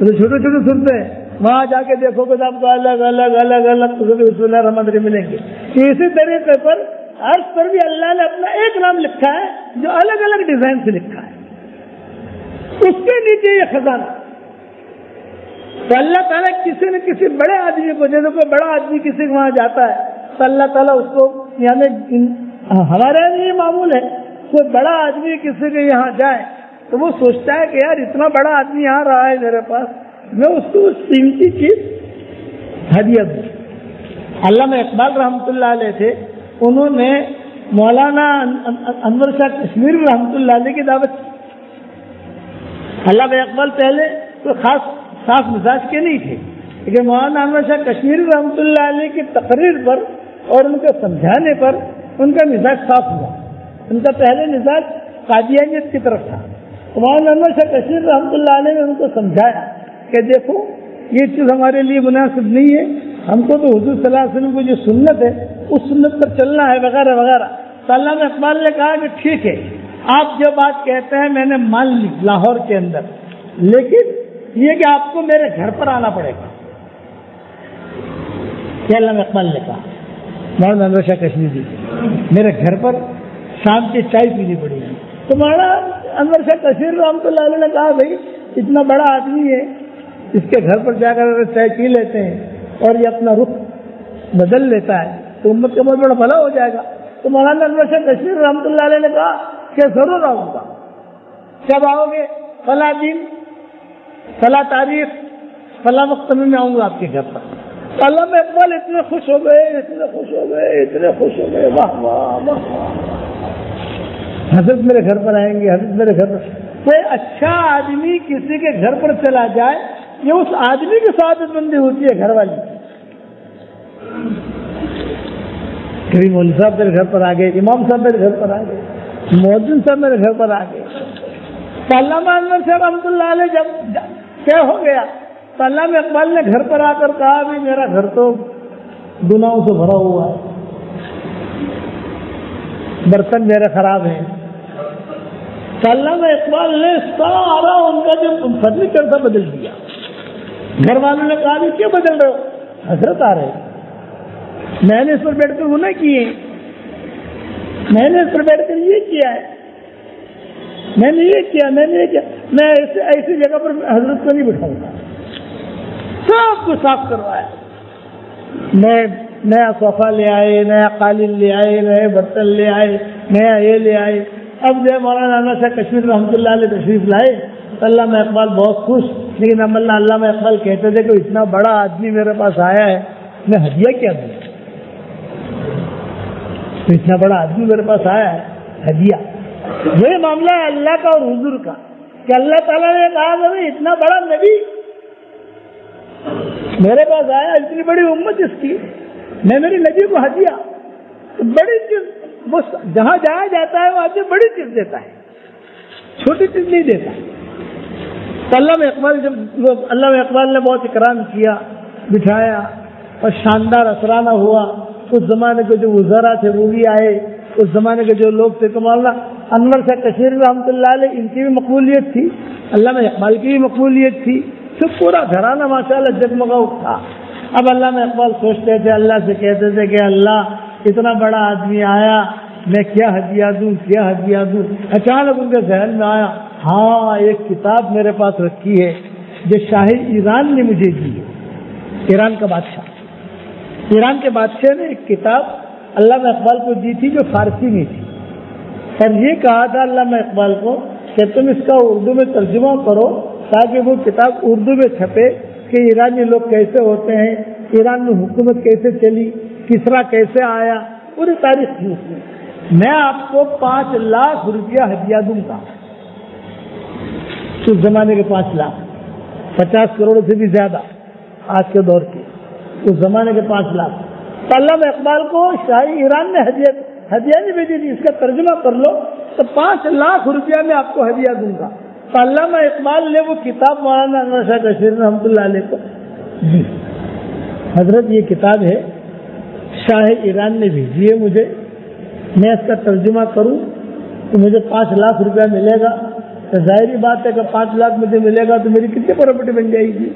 جو چھوٹے چھوٹے صورتیں ہیں وہاں جا کے دیکھو گے تو آپ کو الگ الگ الگ الگ بسم اللہ الرحمن الرحیم ملیں گے۔ اسی طریقے پر عرش پر بھی اللہ نے اپنا ایک نام لکھا ہے جو الگ الگ ڈیزائن سے لکھا ہے، اس کے نیچے یہ خزانہ، تو اللہ تعالیٰ کسی نہ کسی بڑے آدمی کو، جیسے کوئی بڑا آدمی کسی کے وہاں جاتا ہے تو اللہ تعالیٰ اس کو، یعنی ہمارے یہاں یہ معمول ہے، کوئی بڑا آدمی کسی کے یہاں جائے تو وہ سوچتا ہے کہ یار اتنا بڑا آدمی آ رہا ہے میرے پاس، میں اس کو قیمتی چیز ہدیہ دوں۔ علامہ اقبال رحمۃ اللہ علیہ تھے، انہوں نے مولانا انور شاہ کشمیری رحمۃ اللہ علیہ کی دعوت کی۔ علامہ اقبال پہلے تو خاص صاف مزاج کے نہیں تھے، لیکن مولانا انور شاہ کشمیری رحمۃ اللہ علیہ کی تقریر پر اور ان کے سمجھانے پر ان کا مزاج صاف ہوا۔ ان کا پہلے مزاج قادیانیت کی طرف تھا، مولانا انور شاہ کشمیری رحمۃ اللہ علیہ نے ان کو سمجھایا کہ دیکھو یہ چیز ہمارے لیے مناسب نہیں ہے، ہم کو تو حضور صلی اللہ علیہ وسلم کو جو سنت ہے اس سنت پر چلنا ہے وغیرہ وغیرہ۔ تو علامہ اقبال نے کہا کہ ٹھیک ہے، آپ جو بات کہتے ہیں میں نے مان لی لاہور کے اندر، لیکن یہ کہ آپ کو میرے گھر پر آنا پڑے گا۔ کیا علامہ اقبال نے کہا؟ مولانا انور شاہ کشمیری میرے گھر پر شام کی چائے پینی پڑے گی۔ تو مولانا انور شاہ کشمیری رحمۃ اللہ علیہ نے کہا بھائی اتنا بڑا آدمی ہے، اس کے گھر پر جا کر چائے پی لیتے ہیں اور یہ اپنا رخ بدل لیتا ہے تو امت کا بہت بڑا بھلا ہو جائے گا۔ تو مولانا انور شاہ کشمیری رحمۃ اللہ علیہ نے کہا کہ ضرور آؤں گا۔ کب آؤ گے؟ فلاں دن، فلاں تاریخ، فلاں وقت میں آؤں گا آپ کے گھر پر۔ تو علامہ اقبال اتنے خوش ہو گئے، اتنے خوش ہو گئے، اتنے خوش ہو گئے، واہ واہ واہ، حضرت میرے گھر پر آئیں گے، حضرت میرے گھر پر۔ کوئی اچھا آدمی کسی کے گھر پر چلا جائے یہ اس آدمی کی سعادت مندی ہوتی ہے، گھر والی۔ کبھی مولوی صاحب میرے گھر پر آ گئے، امام صاحب میرے گھر پر آ گئے، مؤذن صاحب میرے گھر پر آ گئے۔ تو علامہ انور صاحب رحمۃ اللہ علیہ جب کیا ہو گیا تو علامہ اقبال نے گھر پر آ کر کہا بھی میرا گھر تو گناہوں سے بھرا ہوا ہے، برتن میرے خراب ہیں۔ تو علامہ اقبال نے سارا ان کا جو فرنیچر تھا بدل دیا۔ گھر والوں نے کہا بھی کیوں بدل رہے ہو؟ حضرت آ رہے، میں نے اس پر بیٹھ کر گناہ کیے، میں نے اس پر بیٹھ کر یہ کیا ہے، میں نے یہ کیا، میں نے یہ کیا، میں ایسی جگہ پر حضرت کو نہیں بٹھاؤں گا۔ سب کو صاف کروایا، نیا صوفہ لے آئے، نیا قالین لے آئے، نئے برتن لے آئے، نیا یہ لے آئے۔ اب جو مولانا انور شاہ کشمیری رحمۃ اللہ علیہ تشریف لائے تو علامہ اقبال بہت خوش، لیکن علامہ اقبال کہتے تھے کہ اتنا بڑا آدمی میرے پاس آیا ہے میں ہدیہ کیا دوں؟ اتنا بڑا آدمی میرے پاس آیا ہے ہدیہ۔ یہ معاملہ ہے اللہ کا اور حضور کا کہ اللہ تعالیٰ نے کہا کہ اتنا بڑا نبی میرے پاس آیا، اتنی بڑی امت اس کی، میں میری نبی کو ہدیہ، بڑی چیز وہ جہاں جایا جاتا ہے وہ آدمی بڑی چیز دیتا ہے، چھوٹی چیز نہیں دیتا۔ تو علامہ اقبال نے بہت اکرام کیا، بٹھایا اور شاندار اثرانہ ہوا۔ اس زمانے کے جو وزراء تھے وہ بھی آئے، اس زمانے کے جو لوگ تھے، تو مولانا انور شاہ کشمیری رحمۃ اللہ علیہ ان کی بھی مقبولیت تھی، علامہ اقبال کی بھی مقبولیت تھی، سب پورا گھرانہ ماشاءاللہ جگمگا اٹھا۔ اب علامہ اقبال سوچتے تھے، اللہ سے کہتے تھے کہ اللہ اتنا بڑا آدمی آیا، میں کیا ہدیہ دوں، کیا ہدیہ دوں۔ اچانک ان کے ذہن میں آیا ہاں ایک کتاب میرے پاس رکھی ہے جو شاہ ایران نے مجھے دی ہے، ایران کا بادشاہ، ایران کے بادشاہ نے ایک کتاب علامہ اقبال کو دی تھی جو فارسی میں تھی، اور یہ کہا تھا علامہ اقبال کو کہ تم اس کا اردو میں ترجمہ کرو تاکہ وہ کتاب اردو میں چھپے کہ ایرانی لوگ کیسے ہوتے ہیں، ایران میں حکومت کیسے چلی، کسرا کیسے آیا، پوری تاریخ تھی اس میں آپ کو 5 لاکھ روپیہ ہدیہ دوں گا. اس زمانے کے 5 لاکھ 50 کروڑ سے بھی زیادہ آج کے دور کے، اس زمانے کے 5 لاکھ. تو علامہ اقبال کو شاہی ایران نے ہدیہ نہیں بھیجی تھی، اس کا ترجمہ کر لو تو 5 لاکھ روپیہ میں آپ کو ہدیہ دوں گا. تو علامہ اقبال نے وہ کتاب مولانا انور شاہ کشمیری رحمۃ اللہ علیہ کو دی. حضرت یہ کتاب ہے شاہ ایران نے بھیجی ہے مجھے، میں اس کا ترجمہ کروں تو مجھے 5 لاکھ روپیہ ملے گا. تو ظاہری بات ہے کہ 5 لاکھ مجھے ملے گا تو میری کتنی پراپرٹی بن جائے گی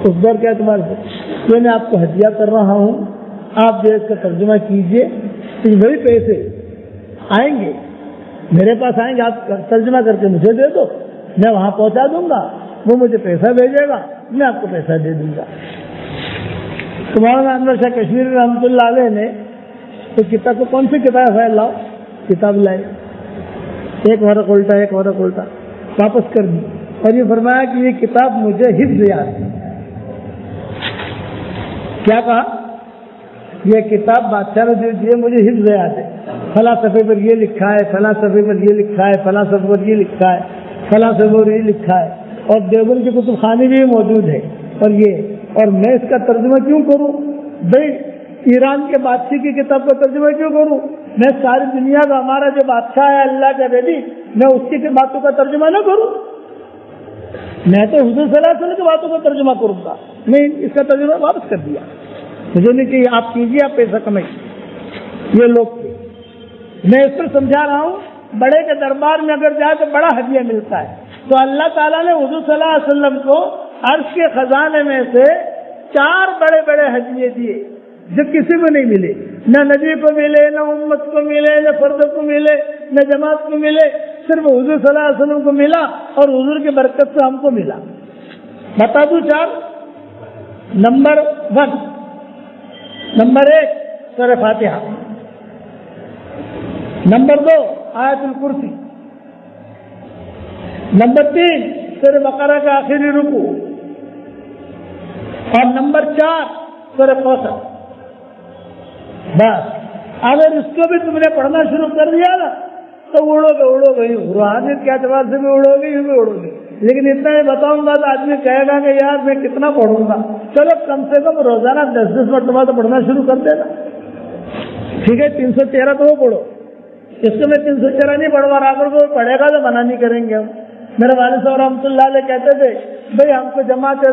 اس دور کے اعتبار سے. میں آپ کو ہدیہ کر رہا ہوں، آپ جو اس کا ترجمہ کیجئے تو وہی پیسے آئیں گے میرے پاس آئیں گے، آپ ترجمہ کر کے مجھے دے دو، میں وہاں پہنچا دوں گا، وہ مجھے پیسہ بھیجے گا، میں آپ کو پیسہ دے دوں گا. مولانا انور شاہ کشمیری رحمۃ اللہ علیہ نے تو کتاب کو کون سی کتاب ہے، لاؤ کتاب لائے، ایک ورق الٹا واپس کر دی اور یہ فرمایا کہ یہ کتاب مجھے حفظ یاد ہے. کیا کہا؟ یہ کتاب بادشاہ نے دی ہے، مجھے حفظ یاد ہے. فلاں صفحے پر یہ لکھا ہے، فلاں صفحے پر یہ لکھا ہے، فلاں صفحے پر یہ لکھا ہے، فلاں صفحے پر یہ لکھا ہے. اور دیوبند کی کتب خانے بھی موجود ہے. اور میں اس کا ترجمہ کیوں کروں بھائی؟ ایران کے بادشاہ کی کتاب کا ترجمہ کیوں کروں؟ میں ساری دنیا کا ہمارا جو بادشاہ ہے اللہ کا بیٹی، میں اس کی باتوں کا ترجمہ نہ کروں؟ میں تو حضور صلی اللہ علیہ وسلم کی باتوں کا ترجمہ کروں گا. میں اس کا ترجمہ واپس کر دیا، مجھے نہیں کہ آپ کیجیے، آپ پیسہ کمائیے. یہ لوگ تھے. میں اس پر سمجھا رہا ہوں بڑے کے دربار میں اگر جائے تو بڑا ہدیہ ملتا ہے. تو اللہ تعالیٰ نے حضور صلی اللہ علیہ وسلم کو عرش کے خزانے میں سے 4 بڑے بڑے ہدیے دیے جو کسی کو نہیں ملے، نہ نبی کو ملے، نہ امت کو ملے، نہ فرد کو ملے، نہ جماعت کو ملے، صرف حضور صلی اللہ علیہ وسلم کو ملا اور حضور کی برکت سے ہم کو ملا. بتا دوں 4. نمبر 1 سورہ فاتحہ. نمبر 2 آیت الکرسی. نمبر 3 سورہ بقرہ کا آخری رکوع. اور نمبر 4 سورہ کوثر. بس اگر اس کو بھی تم نے پڑھنا شروع کر دیا نا تو اڑو گے روحانیت کے اعتبار سے بھی اڑو گے، یہ بھی اڑو گے. لیکن اتنا ہی بتاؤں گا تو آدمی کہے گا کہ یار میں کتنا پڑھوں گا. چلو کم سے کم روزانہ 10 مرتبہ تو پڑھنا شروع کر دینا. ٹھیک ہے، 313 تو وہ پڑھو. اس کو میں 313 نہیں پڑھوا رہا، اگر کوئی پڑھے گا تو منع نہیں کریں گے ہم. میرے والد صاحب رحمۃ اللہ علیہ کہتے تھے بھائی ہم کو جماعت دے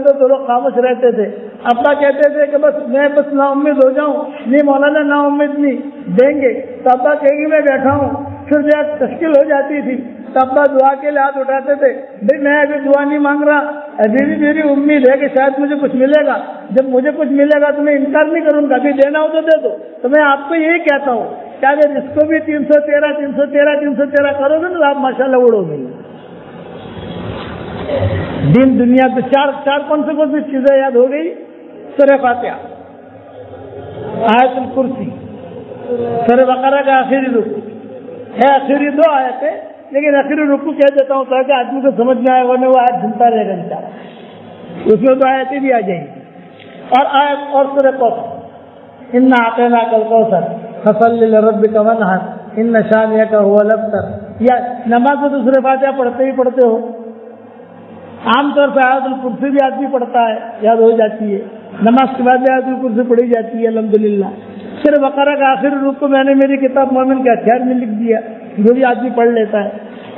دو، تو لوگ خاموش رہتے تھے. ابا کہتے تھے کہ میں نا امید ہو جاؤں. نہیں مولانا نا امید نہیں دیں گے. تو ابا کہے گی میں بیٹھا ہوں. پھر جب تشکیل ہو جاتی تھی تو ابا دعا کے لیے ہاتھ اٹھاتے تھے، بھائی میں ابھی دعا نہیں مانگ رہا، ابھی بھی میری امید ہے کہ شاید مجھے کچھ ملے گا. جب مجھے کچھ ملے گا تو میں انکار نہیں کروں گا، ابھی دینا ہو تو دے دو. تو میں آپ کو یہی کہتا ہوں کہ اگر اس کو بھی 313 کرو گے تو آپ ماشاءاللہ اڑو گے. دین دنیا تو چار کون سی چیزیں یاد ہو گئی؟ سورہ فاتحہ، آیت الکرسی، سورہ بقرہ کا آخری رکوع ہے. آخری 2 آیتیں، لیکن آخری رکوع کہہ دیتا ہوں تاکہ آدمی کو سمجھ میں آئے، ورنہ وہ آیت سنتا رہے گا بیچارہ. اس میں 2 آیتیں بھی آ جائیں گی. اور سورہ کوثر، انا اعطیناک الکوثر فصلی لربک وانحر ان شانئک هو الابتر. یا نماز میں دوسرے فاتحہ پڑھتے ہو. عام طور پہ آیت الکرسی بھی آدمی پڑھتا ہے، یاد ہو جاتی ہے. نماز کے بعد آیت الکرسی پڑھی جاتی ہے الحمدللہ. سورہ بقرہ کا آخری رکوع میں نے میری کتاب مومن کے ہتھیار میں لکھ دیا، جو بھی آدمی پڑھ لیتا ہے.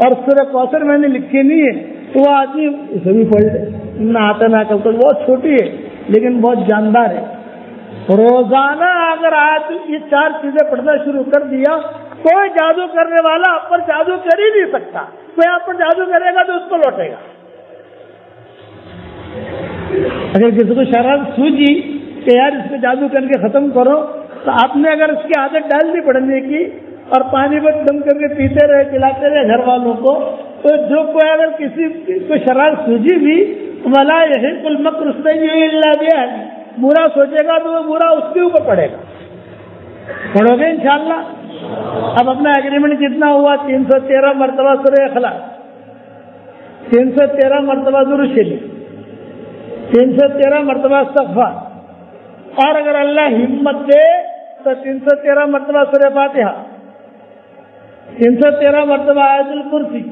اور سورہ کوثر میں نے لکھی نہیں ہے تو وہ آدمی اسے بھی پڑھ لے. انا اعطیناک الکوثر بہت چھوٹی ہے لیکن بہت جاندار ہے. روزانہ اگر آج یہ 4 چیزیں پڑھنا شروع کر دیا، کوئی جادو کرنے والا آپ پر جادو کر ہی نہیں سکتا. کوئی آپ پر جادو کرے گا تو اس کو لوٹے گا. اگر کسی کو شرارت سوجی کہ یار اس کو جادو کر کے ختم کرو، تو آپ نے اگر اس کی عادت ڈال دی پڑھنے کی اور پانی میں دم کر کے پیتے رہے، پلاتے رہے گھر والوں کو، تو جو کوئی اگر کسی کو شرارت سوجی بھی ولا یحیق المکر السیء الا بأہلہ، برا سوچے گا تو وہ برا اس کے اوپر پڑے گا. پڑھو گے انشاءاللہ. اب اپنا ایگریمنٹ کتنا ہوا؟ 313 مرتبہ سورہ اخلاص. 313 مرتبہ درود شریف, 313 مرتبہ استغفار, اور اگر اللہ ہمت دے تو 313 مرتبہ سورہ فاتحہ, 313 مرتبہ آیت الکرسی,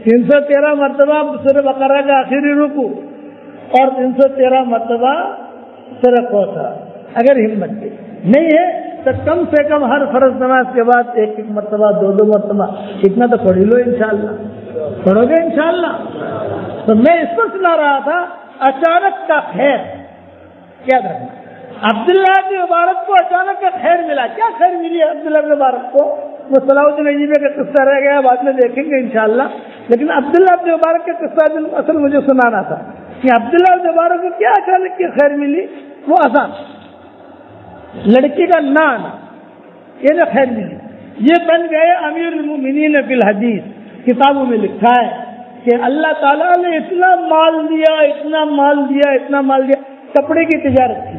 313 مرتبہ سورہ بقرہ کا آخری رکوع, اور 313 مرتبہ سورہ کوثر. اگر ہمت دے, نہیں ہے تو کم سے کم ہر فرض نماز کے بعد 1 مرتبہ 2 مرتبہ اتنا تو پڑھ لو انشاءاللہ. پڑھو گے انشاءاللہ. تو میں اس پر سنا رہا تھا اچانک کا خیر. کیا رکھنا, عبداللہ بن مبارک کو اچانک کا خیر ملا. کیا خیر ملی عبداللہ بن مبارک کو؟ وہ صلاح الدین ایوبی کا قصہ رہ گیا, بعد میں دیکھیں گے انشاءاللہ. لیکن عبداللہ بن مبارک کا قصہ اصل مجھے سنانا تھا کہ عبداللہ بن مبارک کو کیا اچانک کی خیر ملی. وہ آسان, لڑکی کا نہ آنا یہ نہ خیر ملی. یہ بن گئے امیر المؤمنین فی الحدیث. کتابوں میں لکھا ہے کہ اللہ تعالیٰ نے اتنا مال دیا, اتنا مال دیا, اتنا مال دیا. کپڑے کی تجارت کی.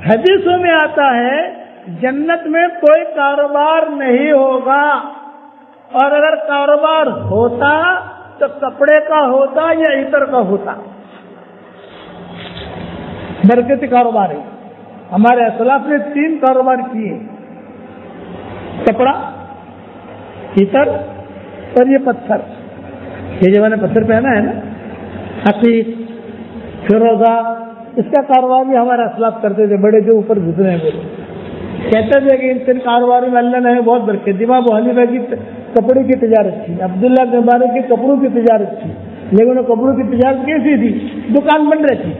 حدیثوں میں آتا ہے جنت میں کوئی کاروبار نہیں ہوگا, اور اگر کاروبار ہوتا تو کپڑے کا ہوتا یا عطر کا ہوتا. برکتی کاروبار ہے. ہمارے اسلاف نے 3 کاروبار کیے, کپڑا, عطر اور یہ پتھر. یہ جو میں نے پتھر پہنا ہے نا, حقیق, فیروزہ, اس کا کاروبار بھی ہمارے اسلاف کرتے تھے. بڑے جو اوپر گزرے ہیں بولے کہتے تھے کہ ان کاروبار میں اللہ نے بہت برکت دی. ابو حنیفہ کی کپڑے کی تجارت تھی, عبداللہ بن مبارک کی کپڑوں کی تجارت تھی. لیکن وہ کپڑوں کی تجارت کیسی تھی؟ دکان بن رہی تھی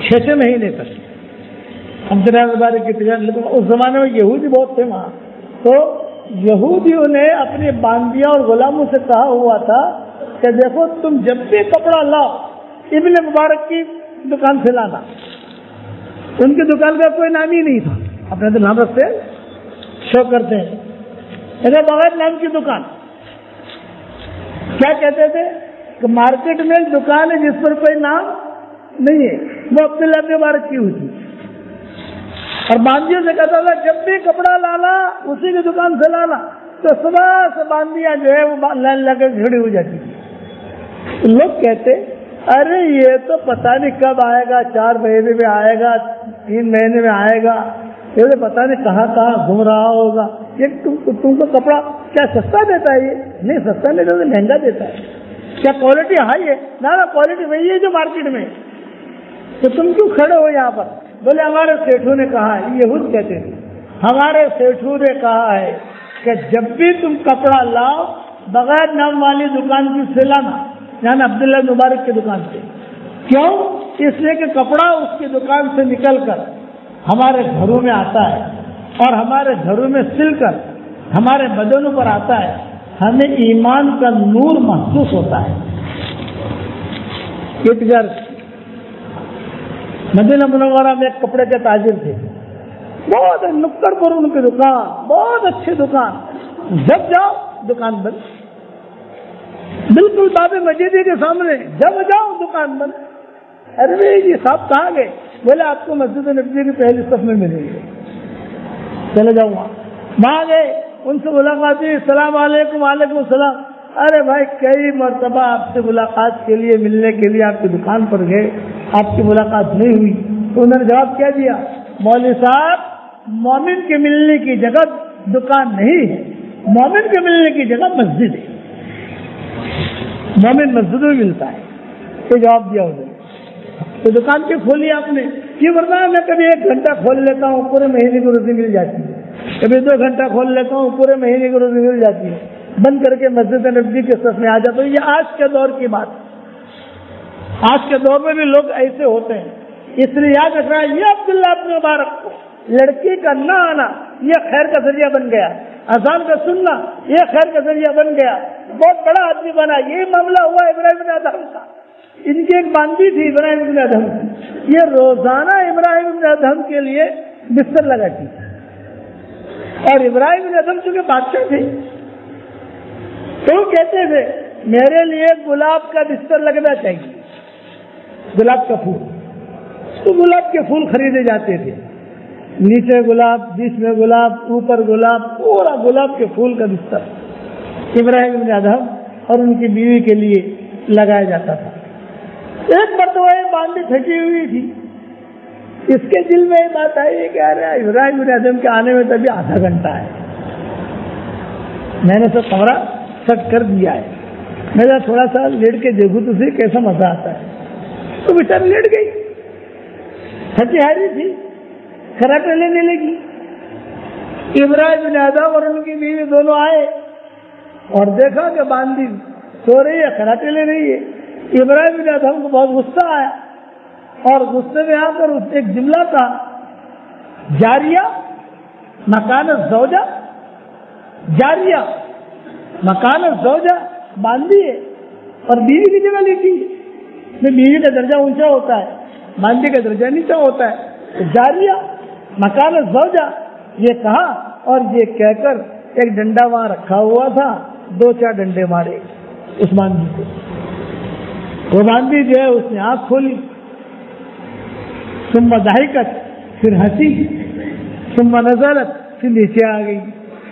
6 مہینے تک. عبداللہ بن مبارک کی تجارت. لیکن اس زمانے میں یہودی بہت تھے وہاں, تو یہودیوں نے اپنی باندیاں اور غلاموں سے کہا ہوا تھا کہ دیکھو تم جب بھی کپڑا لاؤ ابن مبارک کی دکان سے لانا. ان کی دکان کا کوئی نام ہی نہیں تھا, اپنے تو نام رکھتے شو کرتے ہیں, بغیر نام کی دکان. کیا کہتے تھے کہ مارکیٹ میں دکان ہے جس پر کوئی نام نہیں ہے, وہ عبداللہ بن مبارک کی ہوئی تھی. اور باندیوں سے کہتا تھا جب بھی کپڑا لانا اسی کی دکان سے لانا. تو صبح سے باندیاں جو ہے وہ لائن لگا کے کھڑی ہو جاتی تھی. لوگ کہتے ارے یہ تو پتہ نہیں کب آئے گا, 4 مہینے میں آئے گا, 3 مہینے میں آئے گا, یہ تو پتہ نہیں کہاں کہاں گھوم رہا ہوگا. یہ تم کو کپڑا کیا سستا دیتا ہے؟ یہ نہیں سستا نہیں دیتا, مہنگا دیتا ہے. کیا کوالٹی ہائی ہے؟ نہ کوالٹی وہی ہے جو مارکیٹ میں. تو تم کیوں کھڑے ہو یہاں پر؟ بولے ہمارے سیٹھوں نے کہا ہے. یہود کہتے تھے ہمارے سیٹھوں نے کہا ہے کہ جب بھی تم کپڑا لاؤ بغیر نام والی دکان کی سے لانا, یعنی عبداللہ مبارک کی دکان سے. کیوں؟ اس لیے کہ کپڑا اس کی دکان سے نکل کر ہمارے گھروں میں آتا ہے, اور ہمارے گھروں میں سل کر ہمارے بدنوں پر آتا ہے. ہمیں ایمان کا نور محسوس ہوتا ہے. یہ تجارت. مدینہ منورہ میں ایک کپڑے کے تاجر تھے, بہت نکڑ پر ان کی دکان, بہت اچھی دکان. جب جاؤ دکان بند, بالکل باب مسجد کے سامنے. جب جاؤ دکان بند. ارے جی صاحب کہاں گئے؟ بولے آپ کو مسجد نبوی کی پہلی صف میں ملیں گے, چلے جاؤں گا. وہاں گئے, ان سے ملاقات ہوئی, السلام علیکم. وعلیکم السلام. ارے بھائی کئی مرتبہ آپ سے ملاقات کے لیے ملنے کے لیے آپ کی دکان پر گئے, آپ کی ملاقات نہیں ہوئی. تو انہوں نے جواب کیا دیا؟ مولوی صاحب مومن کے ملنے کی جگہ دکان نہیں ہے, مومن کے ملنے کی جگہ مسجد ہے. مومن مسجد میں ملتا ہے. تو جواب دیا انہوں نے. تو دکان کیوں کھولی آپ نے؟ یہ بتایا میں کبھی 1 گھنٹہ کھول لیتا ہوں, پورے مہینے کی روزی مل جاتی ہے. کبھی 2 گھنٹہ کھول لیتا ہوں, پورے مہینے کی روزی مل جاتی ہے. بند کر کے مسجد نبوی کے صف میں آ جاتا ہوں. یہ آج کے دور کی بات. آج کے دور میں بھی لوگ ایسے ہوتے ہیں. اس لیے یاد رکھنا ہے, یہ عبداللہ بن مبارک کو لڑکی کا نہ آنا یہ خیر کا ذریعہ بن گیا. اذان کا سننا یہ خیر کا ذریعہ بن گیا. بہت بڑا آدمی بنا. یہ معاملہ ہوا ابراہیم بن ادہم کا. ان کی ایک باندھی تھی ابراہیم بن ادہم کی. یہ روزانہ ابراہیم بن ادہم کے لیے بستر لگاتی. اور ابراہیم بن ادہم چونکہ بادشاہ تھے تو کہتے تھے میرے لیے گلاب کا بستر لگنا چاہیے, گلاب کا پھول. تو گلاب کے پھول خریدے جاتے تھے. نیچے گلاب, بیچ میں گلاب, اوپر گلاب, پورا گلاب کے پھول کا بستر. ابراہیم بن ادہم اور ان کی بیوی کے لیے لگایا جاتا تھا. ایک مرتبہ یہ باندھی تھکی ہوئی تھی, اس کے دل میں یہ بات آئی کہ ارے ابراہیم بن ادہم کے آنے میں تو ابھی آدھا گھنٹہ ہے, میں نے تو کمرہ سیٹ کر دیا ہے, میں تھوڑا سا لیٹ کے دیکھوں تو اسے کیسا مزہ آتا ہے. تو بیچاری لیٹ گئی, تھکی ہاری تھی, کراٹے لینے لگی. ابراہیم بن ادہم اور ان کی بیوی دونوں آئے اور دیکھا کہ باندھی سو رہی ہے, کراٹے لے رہی ہے. ابراہیم بن ادہم کو بہت غصہ آیا اور غصے میں آ کر اس نے ایک جملہ تھا, جاریہ مکان الزوجہ, جاریہ مکان الزوجہ, باندھی ہے اور بیوی کی جگہ لکھی ہے. بیوی کا درجہ اونچا ہوتا ہے, باندھی کا درجہ نیچا ہوتا ہے. تو جاریہ مکان الزوجہ یہ کہا اور یہ کہہ کر ایک ڈنڈا وہاں رکھا ہوا تھا, 2-4 ڈنڈے مارے اس باندھی کو. وہ باندھی جو ہے اس نے آنکھ کھولی, ثم ضحکت, پھر ہنسی, ثم نزلت, پھر نیچے آ گئی.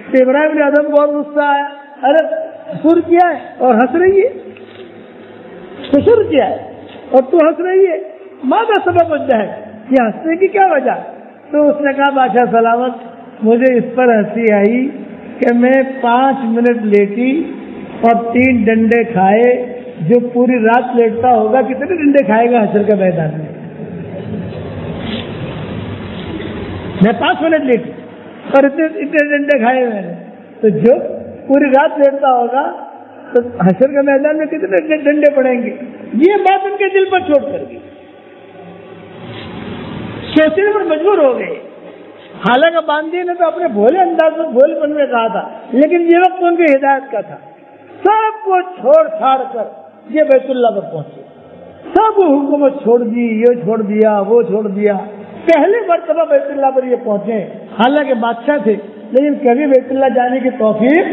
تو ابراہیم بن ادہم کو اور غصہ آیا, ارے قصور کیا ہے اور ہنس رہی ہے, قصور کیا ہے اور تو ہنس رہی ہے, ماذا سبب وجہ ہے, یہ ہنسنے کی کیا وجہ؟ تو اس نے کہا بادشاہ سلامت, مجھے اس پر ہنسی آئی کہ میں 5 منٹ لیٹی اور 3 ڈنڈے کھائے. جو پوری رات لیٹتا ہوگا کتنے ڈنڈے کھائے گا حشر کے میدان میں؟ میں 5 منٹ لیٹی اور اتنے ڈنڈے کھائے میں نے, تو جو پوری رات لیٹتا ہوگا تو حشر کے میدان میں کتنے ڈنڈے پڑیں گے. یہ بات ان کے دل پر چوٹ کر گئی, سوچنے پر مجبور ہو گئے. حالانکہ باندھی نے تو اپنے بھولے انداز میں بھولے پن میں کہا تھا, لیکن یہ وقت ان کی ہدایت کا تھا. سب کو چھوڑ چھاڑ کر یہ بیت اللہ پر پہنچے, سب حکومت چھوڑ دی, یہ چھوڑ دیا, وہ چھوڑ دیا. پہلی مرتبہ بیت اللہ پر یہ پہنچے, حالانکہ بادشاہ تھے لیکن کبھی بیت اللہ جانے کی توفیق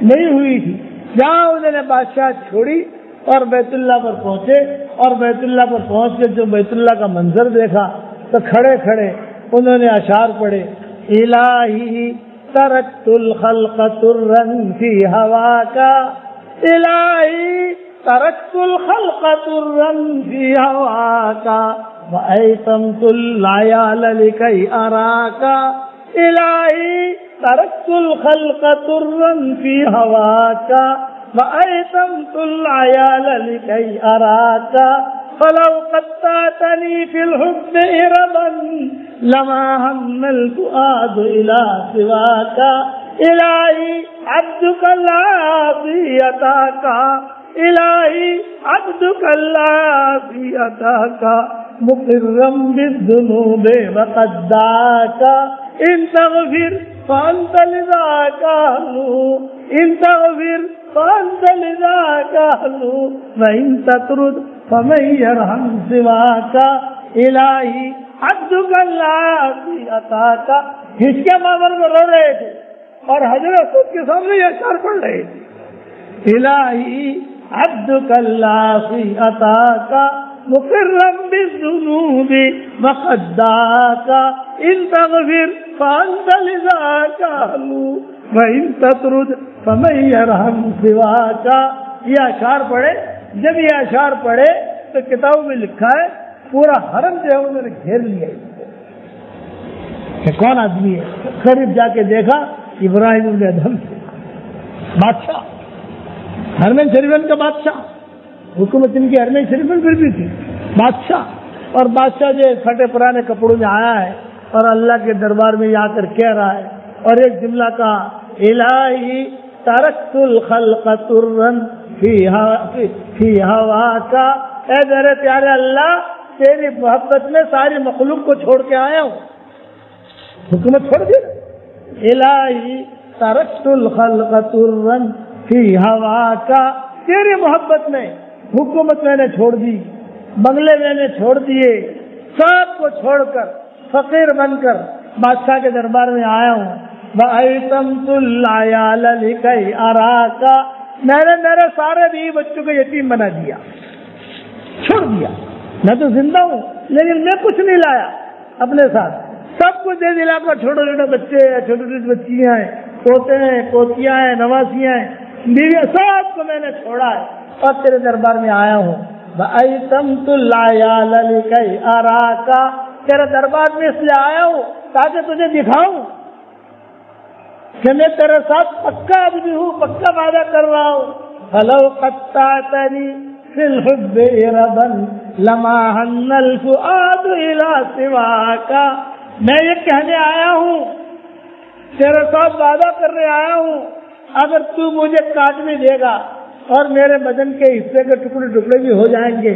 نہیں ہوئی تھی. جہاں انہوں نے بادشاہ چھوڑی اور بیت اللہ پر پہنچے, اور بیت اللہ پر پہنچ کے جو بیت اللہ کا منظر دیکھا تو کھڑے کھڑے انہوں نے اشعار پڑھے, الہی ترکت الخلق ترا فی ہواک, الہی ترکت الخلق ترا فی ہواک وایتمت العیال لکی اراک, الہی ترکت الخلق ترا فی ہواک وایتمت العیال لکی اراک, فلو قطعتنی فی الحب اربا لما هم الفؤاد الى سواک, الہی عبدک العاصی اتاک, الہی عبدک العاصی اتاک مقرا بالذنوب وقد دعاک, ان تغفر فانت لذاک اہل, ان تغفر فانت لذاک اہل, وان تطرد فمن یرحم سواک, الہی عبدک العاصی اتاک. ہچکے مامر میں رو رہے تھے اور حضرت کے سامنے یہ اشعار پڑھ رہے تھے, الہی عبدک العاصی اتاک مقرا بالذنوب وقد دعاک, ان تغفر فانت لذاک اہل, وان تطرد فمن یرحم سواک. یہ اشعار پڑھے. جب یہ اشعار پڑھے تو کتابوں میں لکھا ہے پورا حرم جو ہے انہوں نے گھیر لیا کہ کون آدمی ہے. قریب جا کے دیکھا ابراہیم بن ادہم بادشاہ, حرمین شریفین کا بادشاہ, حکومت ان کی حرمین شریفین پھر بھی تھی, بادشاہ. اور بادشاہ جو پھٹے پرانے کپڑوں میں آیا ہے اور اللہ کے دربار میں آ کر کہہ رہا ہے اور ایک جملہ کہا, الہی ترکت الخلق ترا فی ہواک, اے میرے پیارے اللہ تیری محبت میں ساری مخلوق کو چھوڑ کے آیا ہوں. حکومت چھوڑ دی, الہی ترکت الخلق ترا فی ہواک, تیری محبت میں حکومت میں نے چھوڑ دی, بنگلے میں نے چھوڑ دیے, سب کو چھوڑ کر فقیر بن کر بادشاہ کے دربار میں آیا ہوں. وایتمت العیال لکی اراک, میں نے میرے سارے بیوی بچوں کو یتیم بنا دیا, چھوڑ دیا. میں تو زندہ ہوں لیکن میں کچھ نہیں لایا اپنے ساتھ, سب کچھ دے دلا کر چھوٹے چھوٹے بچے ہیں, چھوٹی چھوٹی بچیاں ہیں, پوتے ہیں, پوتیاں ہیں, نواسیاں ہیں, بیوی سب کو میں نے چھوڑا ہے اور تیرے دربار میں آیا ہوں. وَأَيْتَمْتُ الْعَيَالَ لِكَيْ أَرَاكَ, تیرے دربار میں اس لیے آیا ہوں تاکہ تجھے دکھاؤں کہ میں تیرے ساتھ پکا آدمی ہوں, پکا وعدہ کر رہا ہوں. فَلَوْ قَطَّعْتَنِي فِي الْحُبِّ إِرَبًا لَمَا هَنَّ الْفُؤَادُ إِلَىٰ سِوَاكَ, میں یہ کہنے آیا ہوں, تیرے ساتھ وعدہ کرنے آیا ہوں, اگر تو مجھے کاٹنے دے گا اور میرے بدن کے حصے کے ٹکڑے ٹکڑے بھی ہو جائیں گے,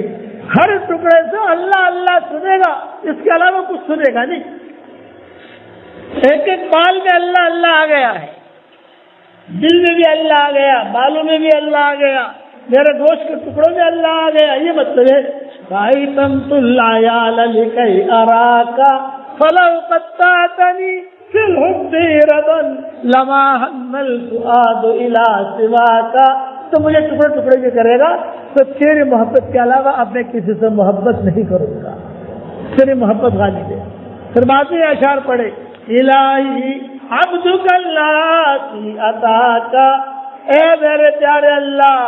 ہر ٹکڑے سے اللہ اللہ سنے گا, اس کے علاوہ کچھ سنے گا نہیں. ایک ایک بال میں اللہ اللہ آ گیا ہے, دل میں بھی اللہ آ گیا, بالوں میں بھی اللہ آ گیا, میرے گوشت کے ٹکڑوں میں اللہ آ گیا. یہ مطلب ہے فَأَيْتَمْتُ الْعَيَالَ لِكَيْ أَرَاكَ فَلَوْ قَطَّعْتَنِي فِي الْحُبِّ إِرَبًا لَمَا هَنَّ الْفُؤَادُ إِلَىٰ سِوَاكَ, تو مجھے ٹکڑے ٹکڑے بھی کرے گا تو تیری محبت کے علاوہ اب میں کسی سے محبت نہیں کروں گا, تیری محبت غالب ہے. پھر بعد میں اشعار پڑھے, الہی عبدک اللاتی اتاک, اے میرے پیارے اللہ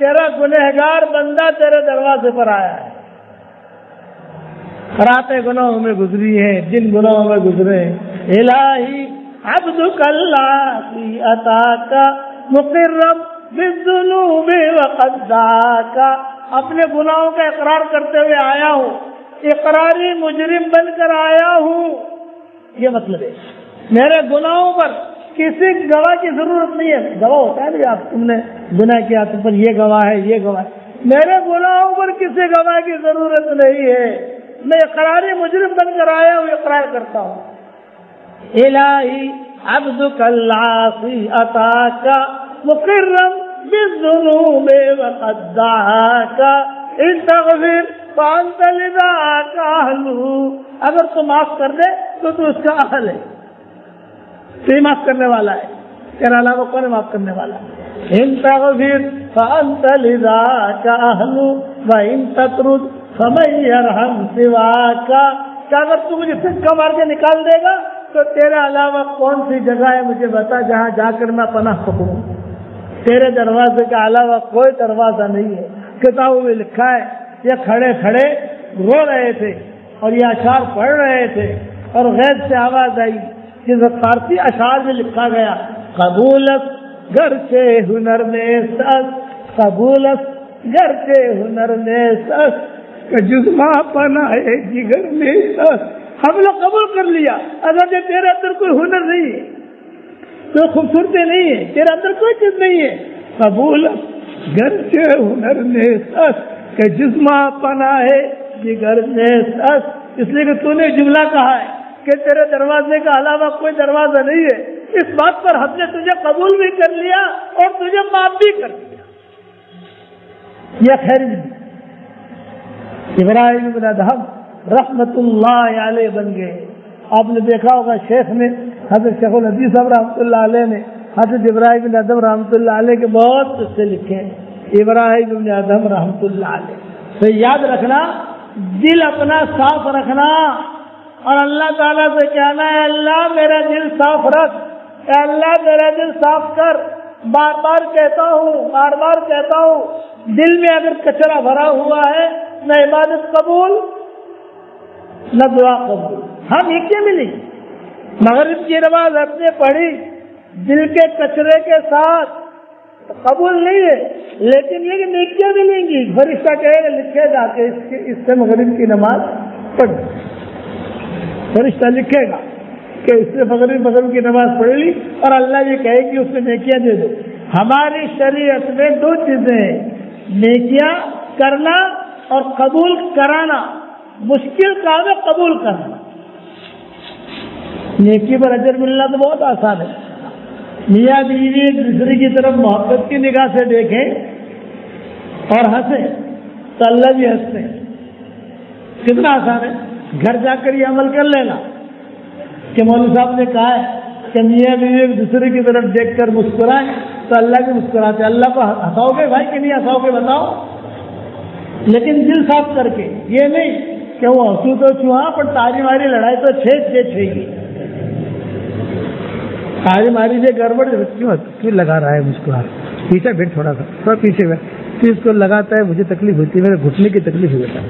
تیرا گنہگار بندہ تیرے دروازے پر آیا ہے. راتیں گناہوں میں گزری ہیں, دن گناہوں میں گزرے ہیں. الہی عبدک اللاتی اتاک مقرم بالذنوب وقد دعاک, اپنے گناہوں کا اقرار کرتے ہوئے آیا ہوں, اقراری مجرم بن کر آیا ہوں. یہ مطلب ہے میرے گناہوں پر کسی گواہ کی ضرورت نہیں ہے. گواہ ہوتا ہے نا, آپ تم نے گناہ کیا تم پر یہ گواہ ہے یہ گواہ ہے, میرے گناہوں پر کسی گواہ کی ضرورت نہیں ہے. میں اقراری مجرم بن کر آیا ہوں, اقرار کرتا ہوں. الہی عبدک العاصی اتاک مقرم بالذنوب وقد دعاک ان تغفر فانت لذاک اہل, اگر تو معاف کر دے تو تو اس کا اہل ہے, تو ہی معاف کرنے والا ہے, تیرے علاوہ کون ہے معاف کرنے والا. ان تغفر فانت لذاک اہل وان تطرد فمن یرحم سواک, کہ اگر تو مجھے پھٹکا مار کے نکال دے گا تو تیرے علاوہ کون سی جگہ ہے مجھے بتا جہاں جا کر میں پناہ پکڑوں. تیرے دروازے کے علاوہ کوئی دروازہ نہیں ہے. کتابوں میں لکھا ہے یہ کھڑے کھڑے رو رہے تھے اور یہ اشعار پڑھ رہے تھے اور غیب سے آواز آئی جس فارسی اشعار میں لکھا گیا, قبولت گرچہ ہنر میں سس, قبولت گرچہ ہنر میں سس, جسمہ پناہ جگر میں سس. ہم لوگ قبول کر لیا اگر یہ تیرے اندر کوئی ہنر نہیں ہے, کوئی خوبصورتی نہیں ہے, تیرے اندر کوئی چیز نہیں ہے. قبول گرچہ ہنر نے سس کہ جسمہ پناہ جگر نے سس, اس لیے کہ تو نے جملہ کہا ہے کہ تیرے دروازے کا علاوہ کوئی دروازہ نہیں ہے. اس بات پر ہم نے تجھے قبول بھی کر لیا اور تجھے معاف بھی کر دیا. یہ خیر ابراہیم بن ادہم رحمت اللہ علیہ بن گئے. آپ نے دیکھا ہوگا شیخ نے, حضرت شیخ الحدیث صاحب رحمۃ اللہ علیہ نے حضرت ابراہیم بن ادہم رحمۃ اللہ علیہ کے بہت قصے لکھے ہیں. ابراہیم بن ادہم رحمۃ اللہ علیہ. تو یاد رکھنا, دل اپنا صاف رکھنا اور اللہ تعالیٰ سے کہنا ہے اللہ میرا دل صاف رکھ, اے اللہ میرا دل صاف کر. بار بار کہتا ہوں دل میں اگر کچرا بھرا ہوا ہے نہ عبادت قبول نہ دعا قبول. ہم ایک ملی مغرب کی نماز اپنے پڑھی دل کے کچرے کے ساتھ قبول نہیں ہے, لیکن یہ کہ نیکیاں ملیں گی. فرشتہ کہے گا لکھے جا کے اس سے مغرب کی نماز پڑھ, فرشتہ لکھے گا کہ اس سے مغرب کی نماز پڑھ لی اور اللہ یہ کہے کہ اس میں نیکیاں دے دو. ہماری شریعت میں دو چیزیں ہیں, نیکیاں کرنا اور قبول کرانا. مشکل کام ہے قبول کرنا. نیکی پر اجر ملنا تو بہت آسان ہے. میاں بیوی ایک دوسرے کی طرف محبت کی نگاہ سے دیکھیں اور ہنسیں تو اللہ بھی ہنستے ہیں. کتنا آسان ہے. گھر جا کر یہ عمل کر لینا کہ مولوی صاحب نے کہا ہے کہ میاں بیوی ایک دوسرے کی طرف دیکھ کر مسکرائیں تو اللہ بھی مسکراتے. اللہ کو ہنساؤ گے بھائی کہ نہیں ہنساؤ گے بتاؤ, لیکن دل صاف کر کے. یہ نہیں کہ وہ ہنسو تو چوہا پر تاری ماری لڑائی تو چھ گی. تاری ماری سے گڑبڑ کیوں لگا رہا ہے مسکرا. پیچھے بیٹھ تھوڑا پیچھے بیٹھ، پھر اس کو لگاتا ہے مجھے تکلیف ہوتی ہے، میرے گھٹنے کی تکلیف ہوتا ہے.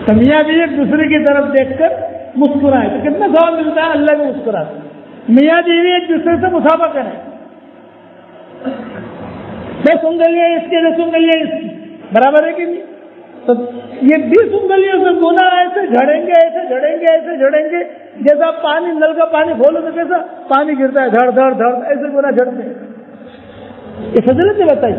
تو میاں بھی ایک دوسرے کی طرف دیکھ کر مسکرائے تو کتنا ثواب ملتا ہے. اللہ بھی مسکراتے. میاں بیوی ایک دوسرے سے مسافہ کریں، میں سنگلیاں اس کے لیے سنگلیاں اس کی برابر ہے کہ نہیں؟ تو یہ 20 انگلیوں سے گنا ایسے جھڑیں گے ایسے جھڑیں گے ایسے جھڑیں گے جیسا پانی نل کا پانی کھولو تو کیسا پانی گرتا ہے دھڑ دھڑ دھڑ ایسے گنا جھڑتے ہیں. یہ فضیلت نے بتائی.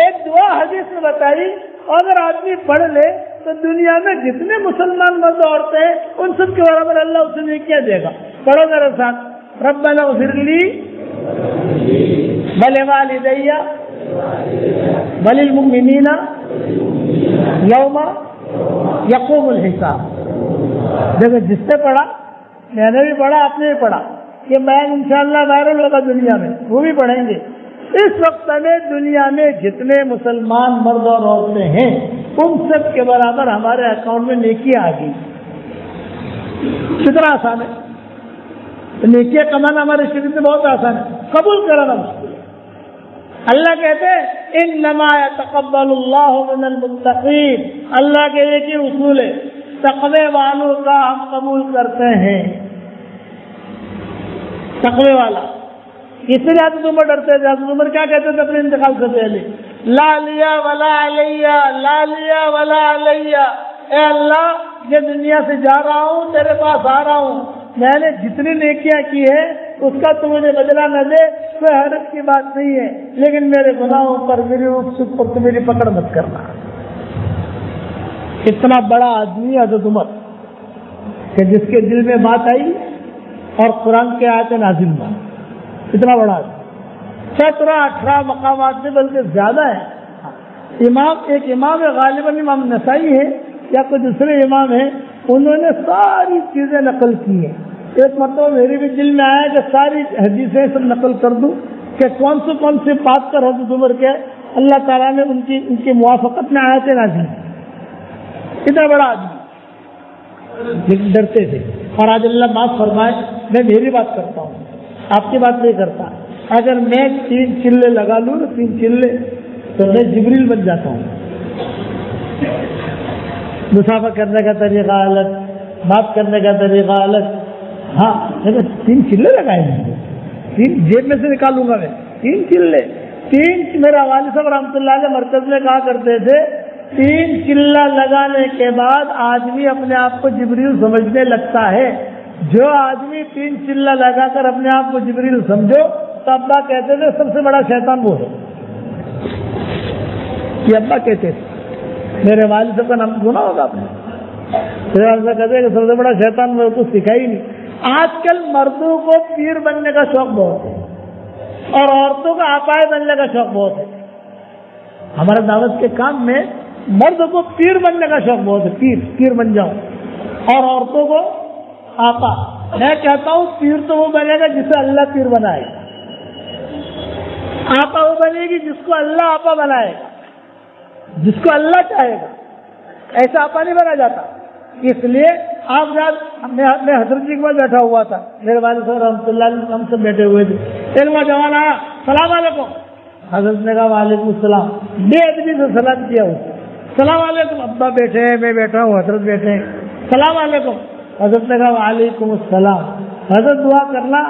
ایک دعا حدیث نے بتائی اور اگر آدمی پڑھ لے تو دنیا میں جتنے مسلمان مرد عورتیں ہیں ان سب کے برابر اللہ اسے نہیں کیا دے گا. پڑھو میرے ساتھ ربنا اغفر لی ولوالدی وللمؤمنین یوم یقوم الحساب. دیکھو جس سے پڑھا، میں نے بھی پڑھا، آپ نے بھی پڑھا، یہ بیان انشاءاللہ وائرل ہوگا دنیا میں، وہ بھی پڑھیں گے. اس وقت میں دنیا میں جتنے مسلمان مرد اور عورتیں ہیں ان سب کے برابر ہمارے اکاؤنٹ میں نیکی آ گئی. کتنا آسان ہے. نیکیاں کمانا ہمارے شریعت میں بہت آسان ہے، قبول کرانا مشکل ہے. اللہ کہتے ہیں انما یتقبل اللہ من المتقین. اللہ کے ایک ہی اصول ہے، تقوی والوں کا ہم قبول کرتے ہیں. تقوی والا اس لیے حضرت عمر ڈرتے تھے. حضرت عمر کیا کہتے تھے اپنے انتقال سے پہلے؟ لا لیا ولا علیہ، لا لیا ولا علیہ. اے اللہ یہ دنیا سے جا رہا ہوں، تیرے پاس آ رہا ہوں، میں نے جتنی نیکیاں کی ہے اس کا تو مجھے بدلہ نہ دے، کوئی حرج کی بات نہیں ہے، لیکن میرے گناہوں پر میری رخصت پر تو میری پکڑ مت کرنا. اتنا بڑا آدمی حضرت عمر کہ جس کے دل میں بات آئی اور قرآن کے آیتیں نازل ہوا. اتنا بڑا آدمی 17-18 مقامات میں بلکہ زیادہ ہے. ایک امام ہے غالباً امام نسائی ہے یا کوئی دوسرے امام ہیں، انہوں نے ساری چیزیں نقل کی ہیں. ایک مرتبہ میرے بھی دل میں آیا کہ ساری حدیثیں سب نقل کر دوں کہ کون سی بات کر حضرت عمر کے اللہ تعالیٰ نے ان کی موافقت میں آیتیں نازل. اتنا بڑا آدمی لیکن ڈرتے تھے. اور آج اللہ معاف فرمائے میں میری بات کرتا ہوں، آپ کی بات نہیں کرتا. اگر میں 3 چلے لگا لوں نا، 3 چلے، تو میں جبریل بن جاتا ہوں. مسافہ کرنے کا طریقہ الگ، بات کرنے کا طریقہ الگ. ہاں لیکن 3 چلے لگائے ہیں، 3 جیب میں سے نکالوں گا میں. 3 چلے، 3 میرا والد صاحب رحمۃ اللہ علیہ مرکز میں کہا کرتے تھے 3 چلا لگانے کے بعد آدمی اپنے آپ کو جبریل سمجھنے لگتا ہے. جو آدمی 3 چلا لگا کر اپنے آپ کو جبریل سمجھو تو ابا کہتے تھے سب سے بڑا شیطان وہ ہے. یہ ابا کہتے تھے. میرے والد صاحب کا نام سنا ہوگا آپ نے. میرے والد صاحب کہتے ہیں کہ سب سے بڑا شیطان وہ کچھ سکھا ہی نہیں. آج کل مردوں کو پیر بننے کا شوق بہت ہے اور عورتوں کو آپائے بننے کا شوق بہت ہے. ہمارے دعوت کے کام میں مرد کو پیر بننے کا شوق بہت ہے، پیر بن جاؤ، اور عورتوں کو آپا. میں کہتا ہوں پیر تو وہ بنے گا جسے اللہ پیر بنائے گا، آپا وہ بنے گی جس کو اللہ آپا بنائے گا، جس کو اللہ چاہے گا. ایسا آپا نہیں بنا جاتا. اس لیے آپ میں حضرت جی کے پاس بیٹھا ہوا تھا، میرے والد صاحب رحمۃ اللہ علیہ ہم سب بیٹھے ہوئے تھے. ایک نوجوان آیا، سلام علیکم. حضرت نے کہا وعلیکم السلام. بے ادبی سے سلام کیا اسے. سلام علیکم. ابا بیٹھے ہیں، میں بیٹھا ہوں، حضرت بیٹھے ہیں. سلام علیکم. حضرت نے کہا وعلیکم السلام. حضرت دعا کرنا،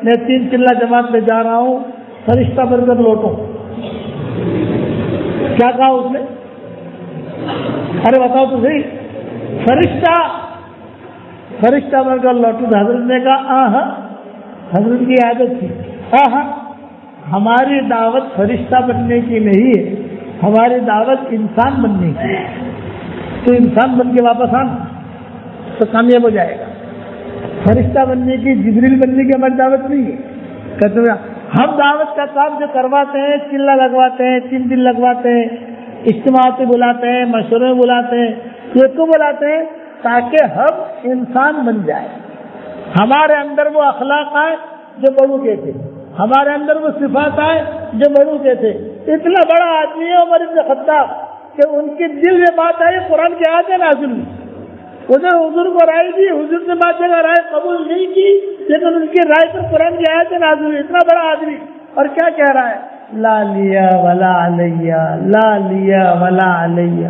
میں 3 چلا جماعت میں جا رہا ہوں، فرشتہ بن کر لوٹوں. کیا کہا اس نے؟ ارے بتاؤ تو صحیح. فرشتہ بن کر لوٹوں. حضرت نے کہا ہاں، حضرت کی عادت تھی. ہاں ہماری دعوت فرشتہ بننے کی نہیں ہے، ہماری دعوت انسان بننے کی ہے. تو انسان بن کے واپس آنا تو کامیاب ہو جائے گا. فرشتہ بننے کی، جبریل بننے کی ہماری دعوت نہیں ہے. کہتے ہیں ہم دعوت کا کام جو کرواتے ہیں، چلا لگواتے ہیں، 3 دن لگواتے ہیں، اجتماعات بلاتے ہیں، مشورے بلاتے ہیں. یہ کیوں بلاتے ہیں؟ تاکہ ہم انسان بن جائیں. ہمارے اندر وہ اخلاق آئے جو بڑوں کے تھے، ہمارے اندر وہ صفات آئے جو بڑوں کے تھے. اتنا بڑا آدمی ہے عمر بن خطاب کہ ان کے دل میں بات آئی، قرآن کی آیتیں نازل ہوئی. ادھر حضور کو رائے دی، حضور سے بات جگہ رائے قبول نہیں کی، لیکن ان کی رائے پر قرآن کی آیتیں نازل ہوئی. اتنا بڑا آدمی اور کیا کہہ رہا ہے؟ لا لیا ولا علیہ، لا لیا ولا علیہ،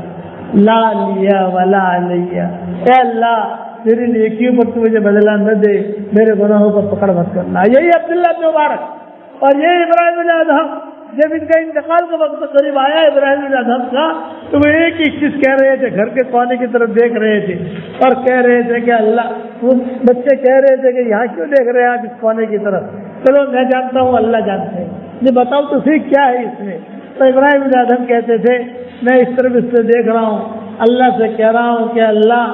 لا لیا ولا علیہ۔ اے اللہ تیری نیکیوں پر تو مجھے بدلہ نہ دے، میرے گناہوں پر پکڑ مت کرنا۔ یہی عبداللہ بن مبارک اور یہی ابراہیم بن ادہم، جب ان کا انتقال کا وقت قریب آیا ابراہیم بن ادہم کا، تو وہ ایک ہی چیز کہہ رہے تھے، گھر کے کونے کی طرف دیکھ رہے تھے اور کہہ رہے تھے کہ اللہ، وہ بچے کہہ رہے تھے کہ یہاں کیوں دیکھ رہے ہیں آپ اس کونے کی طرف؟ چلو میں جانتا ہوں اللہ جانتے ہیں، یہ بتاؤ تو صحیح کیا ہے اس میں؟ تو ابراہیم بن ادہم کہتے تھے میں اس طرف اس سے دیکھ رہا ہوں، اللہ سے کہہ رہا ہوں کہ اللہ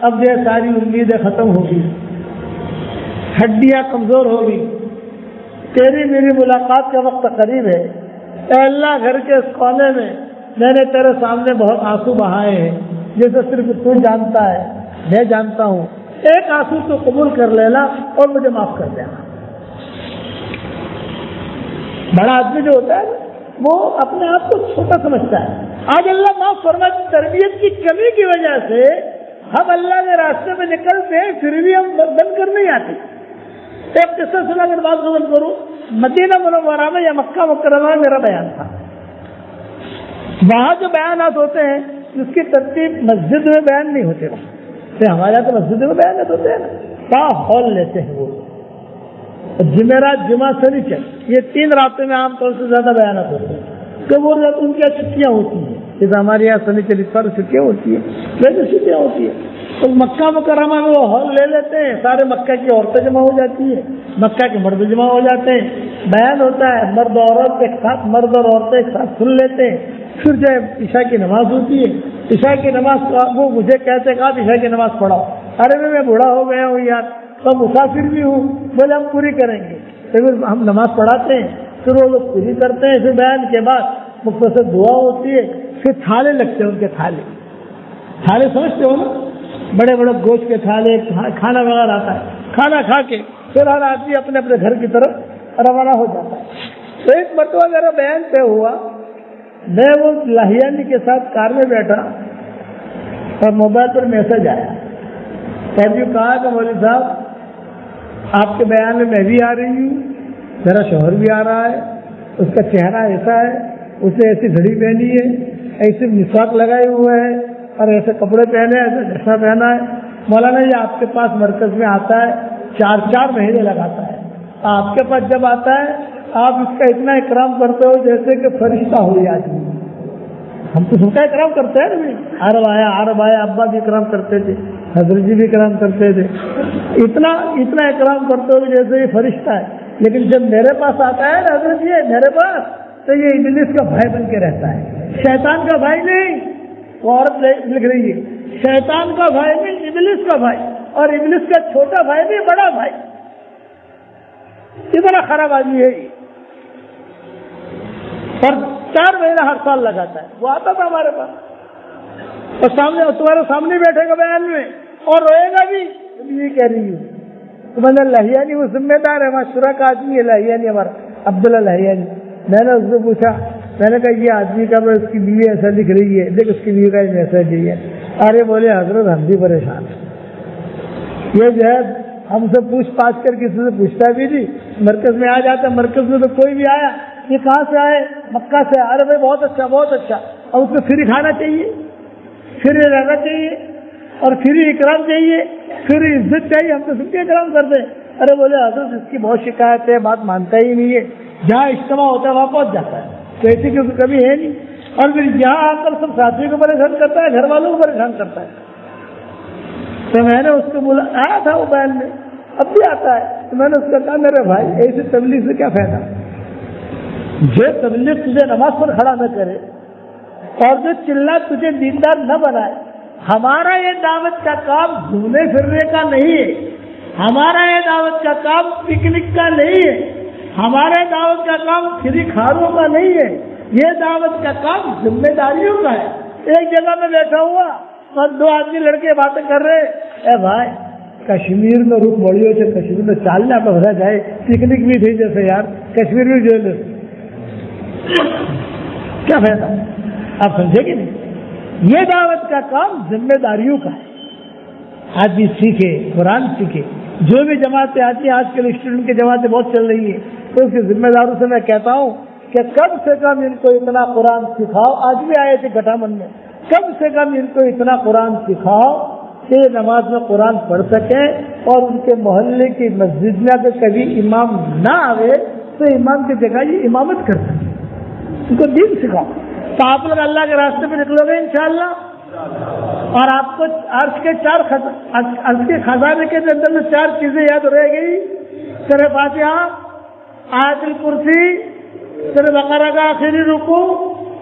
اب یہ ساری امیدیں ختم ہوگی، ہڈیاں کمزور ہوگی، تیری میری ملاقات کا وقت قریب ہے۔ اے اللہ گھر کے اس کونے میں نے تیرے سامنے بہت آنسو بہائے ہیں، جیسے صرف تو جانتا ہے، میں جانتا ہوں، ایک آنسو تو قبول کر لینا اور مجھے معاف کر دینا۔ بڑا آدمی جو ہوتا ہے وہ اپنے آپ کو چھوٹا سمجھتا ہے۔ آج اللہ معاف فرما، تربیت کی کمی کی وجہ سے ہم اللہ کے راستے میں نکلتے ہیں، پھر بھی ہم بند کر نہیں آتے۔ ایک قصہ سنا کر بات ختم کروں، مدینہ منورہ میں یا مکہ مکرمہ میں میرا بیان تھا۔ وہاں جو بیانات ہوتے ہیں جس کی ترتیب مسجد میں بیان نہیں ہوتے، وہاں ہمارے یہاں تو مسجد میں بیانات ہوتے ہیں نا، ہال لیتے ہیں وہ، جمعرات جمعہ سنیچر، یہ 3 راتوں میں عام طور سے زیادہ بیانات ہوتے ہیں کہ وہ ان کی چھٹیاں ہوتی ہیں، جیسے ہمارے یہاں سنیچر اتوار چھٹیاں ہوتی ہیں، ویسے چھٹیاں ہوتی ہیں۔ تو مکہ مکرمہ میں وہ ہال لے لیتے ہیں، سارے مکہ کی عورتیں جمع ہو جاتی ہیں، مکہ کے مرد جمع ہو جاتے ہیں، بیان ہوتا ہے، مرد عورت ایک ساتھ، مرد اور عورتیں ایک ساتھ سن لیتے ہیں۔ پھر جب عشاء کی نماز ہوتی ہے، عشاء کی نماز وہ مجھے کہتے کہ آپ عشاء کی نماز پڑھاؤ، ارے میں بوڑھا ہو گیا ہوں یار، تو مسافر بھی ہوں، بولے ہم پوری کریں گے، پھر ہم نماز پڑھاتے ہیں، پھر وہ لوگ پوری کرتے ہیں، پھر بیان کے بعد مختصر دعا ہوتی ہے، پھر تھالے لگتے ہیں، ان کے تھالے سمجھتے ہو نا، بڑے بڑے گوشت کے تھالے، کھانا وغیرہ آتا ہے، کھانا کھا کے پھر ہر آدمی اپنے اپنے گھر کی طرف روانہ ہو جاتا ہے۔ تو ایک مرتبہ میرا بیان طے ہوا، میں وہ لاہیانی کے ساتھ کار میں بیٹھا اور موبائل پر میسج آیا، کہا کہ مولوی صاحب آپ کے بیان میں بھی آ رہی ہوں، میرا شوہر بھی آ رہا ہے، اس کا چہرہ ایسا ہے، اسے ایسی گھڑی پہنی ہے، ایسے مسواک لگائے ہوئے ہے اور ایسے کپڑے پہنے، ایسے چشمہ پہنا ہے، مولانا یہ آپ کے پاس مرکز میں آتا ہے، 4 مہینے لگاتا ہے، آپ کے پاس جب آتا ہے آپ اس کا اتنا اکرام کرتے ہو جیسے کہ فرشتہ ہو جاتی ہے۔ ہم تو سب کا اکرام کرتے ہیں، عرب آیا ابا بھی اکرام کرتے تھے، حضرت جی بھی اکرام کرتے تھے، اتنا اکرام کرتے ہو جیسے یہ فرشتہ ہے، لیکن جب میرے پاس آتا ہے نا حضرت جی میرے پاس، تو یہ ابلیس کا بھائی بن کے رہتا ہے، شیطان کا بھائی نہیں۔ وہ عورت لکھ رہی ہے شیطان کا بھائی نہیں، ابلیس کا بھائی، اور ابلیس کا چھوٹا بھائی نہیں، بڑا بھائی، اتنا خراب آدمی ہے یہ، اور 4 مہینہ ہر سال لگاتا ہے۔ وہ آتا تھا ہمارے پاس اور تمہارے سامنے بیٹھے گا بیان میں اور روئے گا بھی، یہ کہہ رہی ہوں تو میں نے لہیانی، وہ ذمہ دار ہے، معاشرہ کا آدمی ہے لہیانی، ہمارا عبداللہ لہیانی۔ میں نے اس سے پوچھا، میں نے کہا یہ آدمی کا اس کی بیوی ایسا لکھ رہی ہے، دیکھ اس کی بیوی کا میسج ہے۔ ارے بولے حضرت ہم بھی پریشان ہیں، یہ جو ہے ہم سے پوچھ پاچھ کر کسی سے پوچھتا بھی نہیں، مرکز میں آ جاتا، مرکز میں تو کوئی بھی آیا، یہ کہاں سے آئے؟ مکہ سے۔ ارے بھائی بہت اچھا بہت اچھا، اور اس کو فری کھانا چاہیے، فری رہنا چاہیے، اور فری اکرام چاہیے، فری عزت چاہیے، ہم تو سب کے اکرام کرتے ہیں۔ ارے بولے حضرت اس کی بہت شکایت ہے، بات مانتا ہی نہیں ہے، جہاں اجتماع ہوتا ہے وہاں پہنچ جاتا ہے، تو ایسی کی کبھی ہے نہیں، اور پھر یہاں آ کر سب ساتھی کو پریشان کرتا ہے، گھر والوں کو پریشان کرتا ہے۔ تو میں نے اس کو بولا، آیا تھا وہ بیان میں، اب بھی آتا ہے، تو میں نے اس کو کہا میرے بھائی ایسی تبلیغ سے کیا فائدہ؟ جو تبلیغ تجھے نماز پر کھڑا نہ کرے اور جو چلا تجھے دیندار نہ بنائے، ہمارا یہ دعوت کا کام گھومنے پھرنے کا نہیں ہے، ہمارا یہ دعوت کا کام پکنک کا نہیں ہے، ہمارے دعوت کا کام فری کھانوں کا نہیں ہے، یہ دعوت کا کام ذمہ داریوں کا ہے۔ ایک جگہ میں بیٹھا ہوا اور 2 آدمی لڑکے باتیں کر رہے، اے بھائی کشمیر میں رخ بڑی ہو، کشمیر میں چالنا پڑا جائے، پکنک بھی تھی جیسے یار کشمیر میں جو کیا فائدہ؟ آپ سمجھے کہ نہیں؟ یہ دعوت کا کام ذمہ داریوں کا ہے، آدمی سیکھے، قرآن سیکھے۔ جو بھی جماعتیں آتی ہیں، آج کل اسٹوڈنٹ کی جماعتیں بہت چل رہی ہیں، تو اس کی ذمہ داروں سے میں کہتا ہوں کہ کم سے کم ان کو اتنا قرآن سکھاؤ. آج بھی آئے تھے گٹامن میں, کم سے کم ان کو اتنا قرآن سکھاؤ کہ یہ نماز میں قرآن پڑھ سکیں اور ان کے محلے کی مسجد میں اگر کبھی امام نہ آئے تو امام کی جگہ یہ امامت کر سکیں. ان کو دین سکھاؤ. تو آپ لوگ اللہ کے راستے پہ نکلو گے انشاءاللہ, اور آپ کو عرش کے خزانے کے اندر میں 4 چیزیں یاد رہ گئی. سورہ فاتحہ, آیت الکرسی, سورہ بقرہ کا آخری رکوع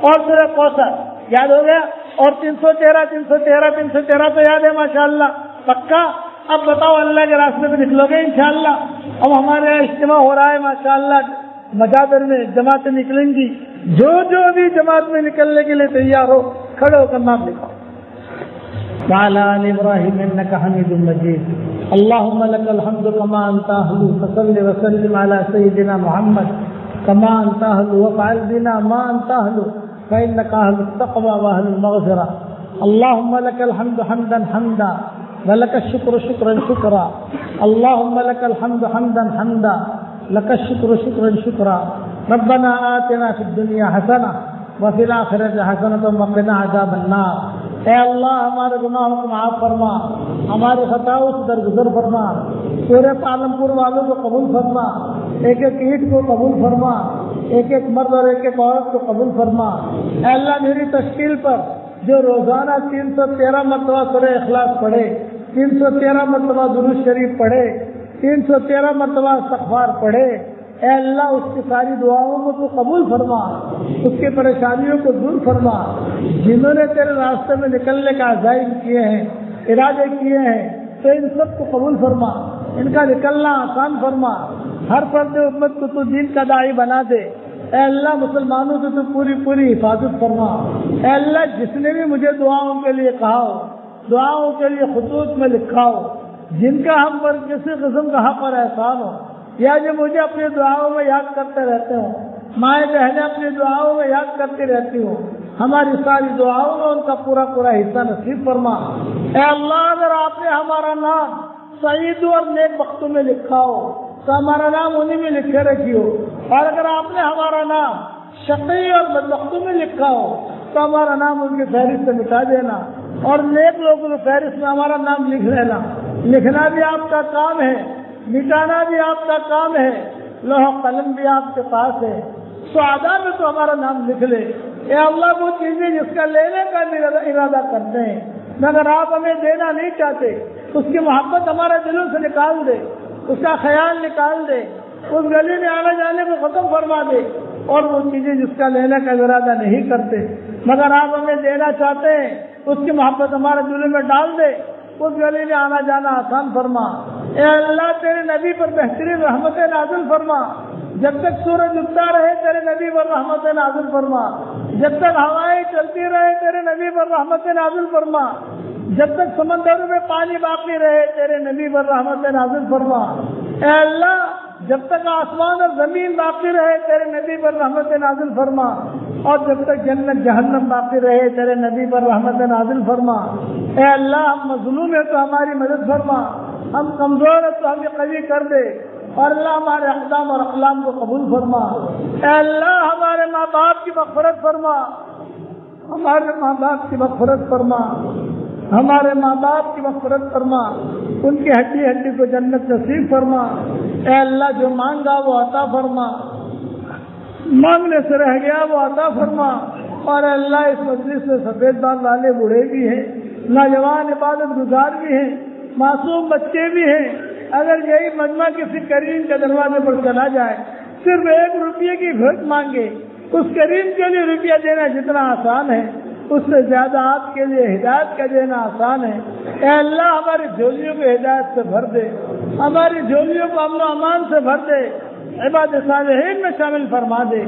اور سورہ کوثر یاد ہو گیا, اور 313 تو یاد ہے ماشاءاللہ پکا. اب بتاؤ اللہ کے راستے پہ نکلو گے انشاءاللہ. اب ہمارے یہاں اجتماع ہو رہا ہے ماشاءاللہ, مجادر میں جماعتیں نکلیں گی. جو بھی جماعت میں نکلنے کے لیے تیار ہو کھڑے ہو کر نام لکھو. وعلى آل إبراهيم إنك حميد مجيد. اللهم لك الحمد كما أنت أهل, فصل وسلم على سيدنا محمد كما أنت أهل, وافعل بنا ما أنت أهل فإنك أهل التقوى وأهل المغفرة. اللهم لك الحمد حمدا حمدا ولك الشكر شكرا شكرا. اللهم لك الحمد حمدا حمدا لك الشكر شكرا شكرا. ربنا آتنا في الدنيا حسنة وفي الآخرة حسنة وقنا عذاب النار. اے اللہ ہمارے گناہوں کو معاف فرما, ہماری خطاؤں سے درگزر فرما, پورے عالم پور والوں کو قبول فرما, ایک ایک اینٹ کو قبول فرما, ایک ایک مرد اور ایک ایک عورت کو قبول فرما. اے اللہ میری تشکیل پر جو روزانہ 313 مرتبہ سورہ اخلاص پڑھے, 313 مرتبہ درود شریف پڑھے, 313 مرتبہ استغفار پڑھے, اے اللہ اس کی ساری دعاؤں کو تو قبول فرما, اس کی پریشانیوں کو دور فرما. جنہوں نے تیرے راستے میں نکلنے کا عزائم کیے ہیں, ارادے کیے ہیں, تو ان سب کو قبول فرما, ان کا نکلنا آسان فرما. ہر فرد امت کو تو دین کا داعی بنا دے. اے اللہ مسلمانوں سے تو پوری حفاظت فرما. اے اللہ جس نے بھی مجھے دعاؤں کے لیے کہا ہو, دعاؤں کے لیے خطوط میں لکھا ہو, جن کا ہم پر کسی قسم کا حق اور احسان ہو, یا جو مجھے اپنی دعاؤں میں یاد کرتے رہتے ہوں, مائیں بہنیں اپنی دعاؤں میں یاد کرتی رہتی ہوں, ہماری ساری دعاؤں میں ان کا پورا حصہ نصیب فرما. اے اللہ اگر آپ نے ہمارا نام سعید اور نیک وقتوں میں لکھا ہو تو ہمارا نام انہی میں لکھے رکھی ہو, اور اگر آپ نے ہمارا نام شقی اور بدبختوں میں لکھا ہو تو ہمارا نام ان کی فہرست سے مٹا دینا, اور نیک لوگوں کی فہرست میں ہمارا نام لکھ لینا. لکھنا بھی آپ کا کام ہے, مٹانا بھی آپ کا کام ہے, لوح قلم بھی آپ کے پاس ہے. سعادہ میں تو ہمارا نام لکھ لے. اے اللہ وہ چیزیں جس کا لینے کا ارادہ کرتے ہیں مگر آپ ہمیں دینا نہیں چاہتے, اس کی محبت ہمارے دلوں سے نکال دے, اس کا خیال نکال دے, اس گلی میں آنے جانے کو ختم فرما دے. اور وہ چیزیں جس کا لینے کا ارادہ نہیں کرتے مگر آپ ہمیں دینا چاہتے ہیں, اس کی محبت ہمارے دلوں میں ڈال دے, اس گلی میں آنا جانا آسان فرما. اے اللہ تیرے نبی پر بہترین رحمتیں نازل فرما. جب تک سورج اگتا رہے تیرے نبی پر رحمتیں نازل فرما, جب تک ہوائیں چلتی رہے تیرے نبی پر رحمتیں نازل فرما, جب تک سمندروں میں پانی باقی رہے تیرے نبی پر رحمتیں نازل فرما. اے اللہ جب تک آسمان اور زمین باقی رہے تیرے نبی پر رحمتیں نازل فرما, اور جب تک جنت جہنم باقی رہے تیرے نبی پر رحمتیں نازل فرما. اے اللہ ہم مظلوم ہیں تو ہماری مدد فرما, ہم کمزور ہیں تو ہمیں قوی کر دے, اور اللہ ہمارے اقدام اور اقلام کو قبول فرما. اے اللہ ہمارے ماں باپ کی مغفرت فرما, ہمارے ماں باپ کی مغفرت فرما, ہمارے ماں باپ کی مغفرت فرما, ان کی ہڈی ہڈی کو جنت نصیب فرما. اے اللہ جو مانگا وہ عطا فرما, مانگنے سے رہ گیا وہ عطا فرما. اور اے اللہ اس مجلس میں سفید بال والے بوڑھے بھی ہیں, نوجوان عبادت گزار بھی ہیں, معصوم بچے بھی ہیں. اگر یہی مجمع کسی کریم کے دروازے پر چلا جائے, صرف 1 روپیے کی بھیک مانگے, اس کریم کے لیے روپیہ دینا جتنا آسان ہے اس سے زیادہ آپ کے لیے ہدایت کا دینا آسان ہے. اے اللہ ہماری جھولیوں کو ہدایت سے بھر دے, ہماری جھولیوں کو امن و امان سے بھر دے, عباد صالحین میں شامل فرما دے,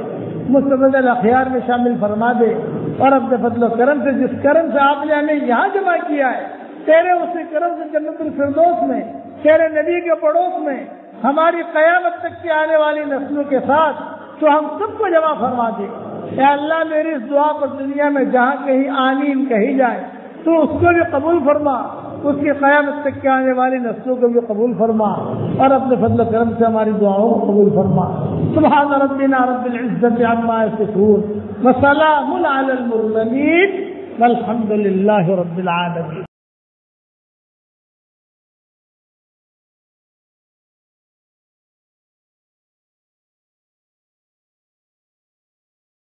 مستفید الاخیار میں شامل فرما دے. اور اپنے فضل و کرم سے جس کرم سے آپ نے ہمیں یہاں جمع کیا ہے, تیرے اسی کرم سے جنت الفردوس میں تیرے نبی کے پڑوس میں ہماری قیامت تک کی آنے والی نسلوں کے ساتھ تو ہم سب کو جمع فرما دے. اے اللہ میری اس دعا پر دنیا میں جہاں کہیں آمین کہی جائے تو اس کو بھی قبول فرما, اس کی قیامت تک کے آنے والی نسلوں کو بھی قبول فرما اور اپنے فضل و کرم سے ہماری دعاؤں کو قبول فرما. سبحان ربنا رب العزت عما یصفون وسلام علی المرسلین والحمد للہ رب العالمین.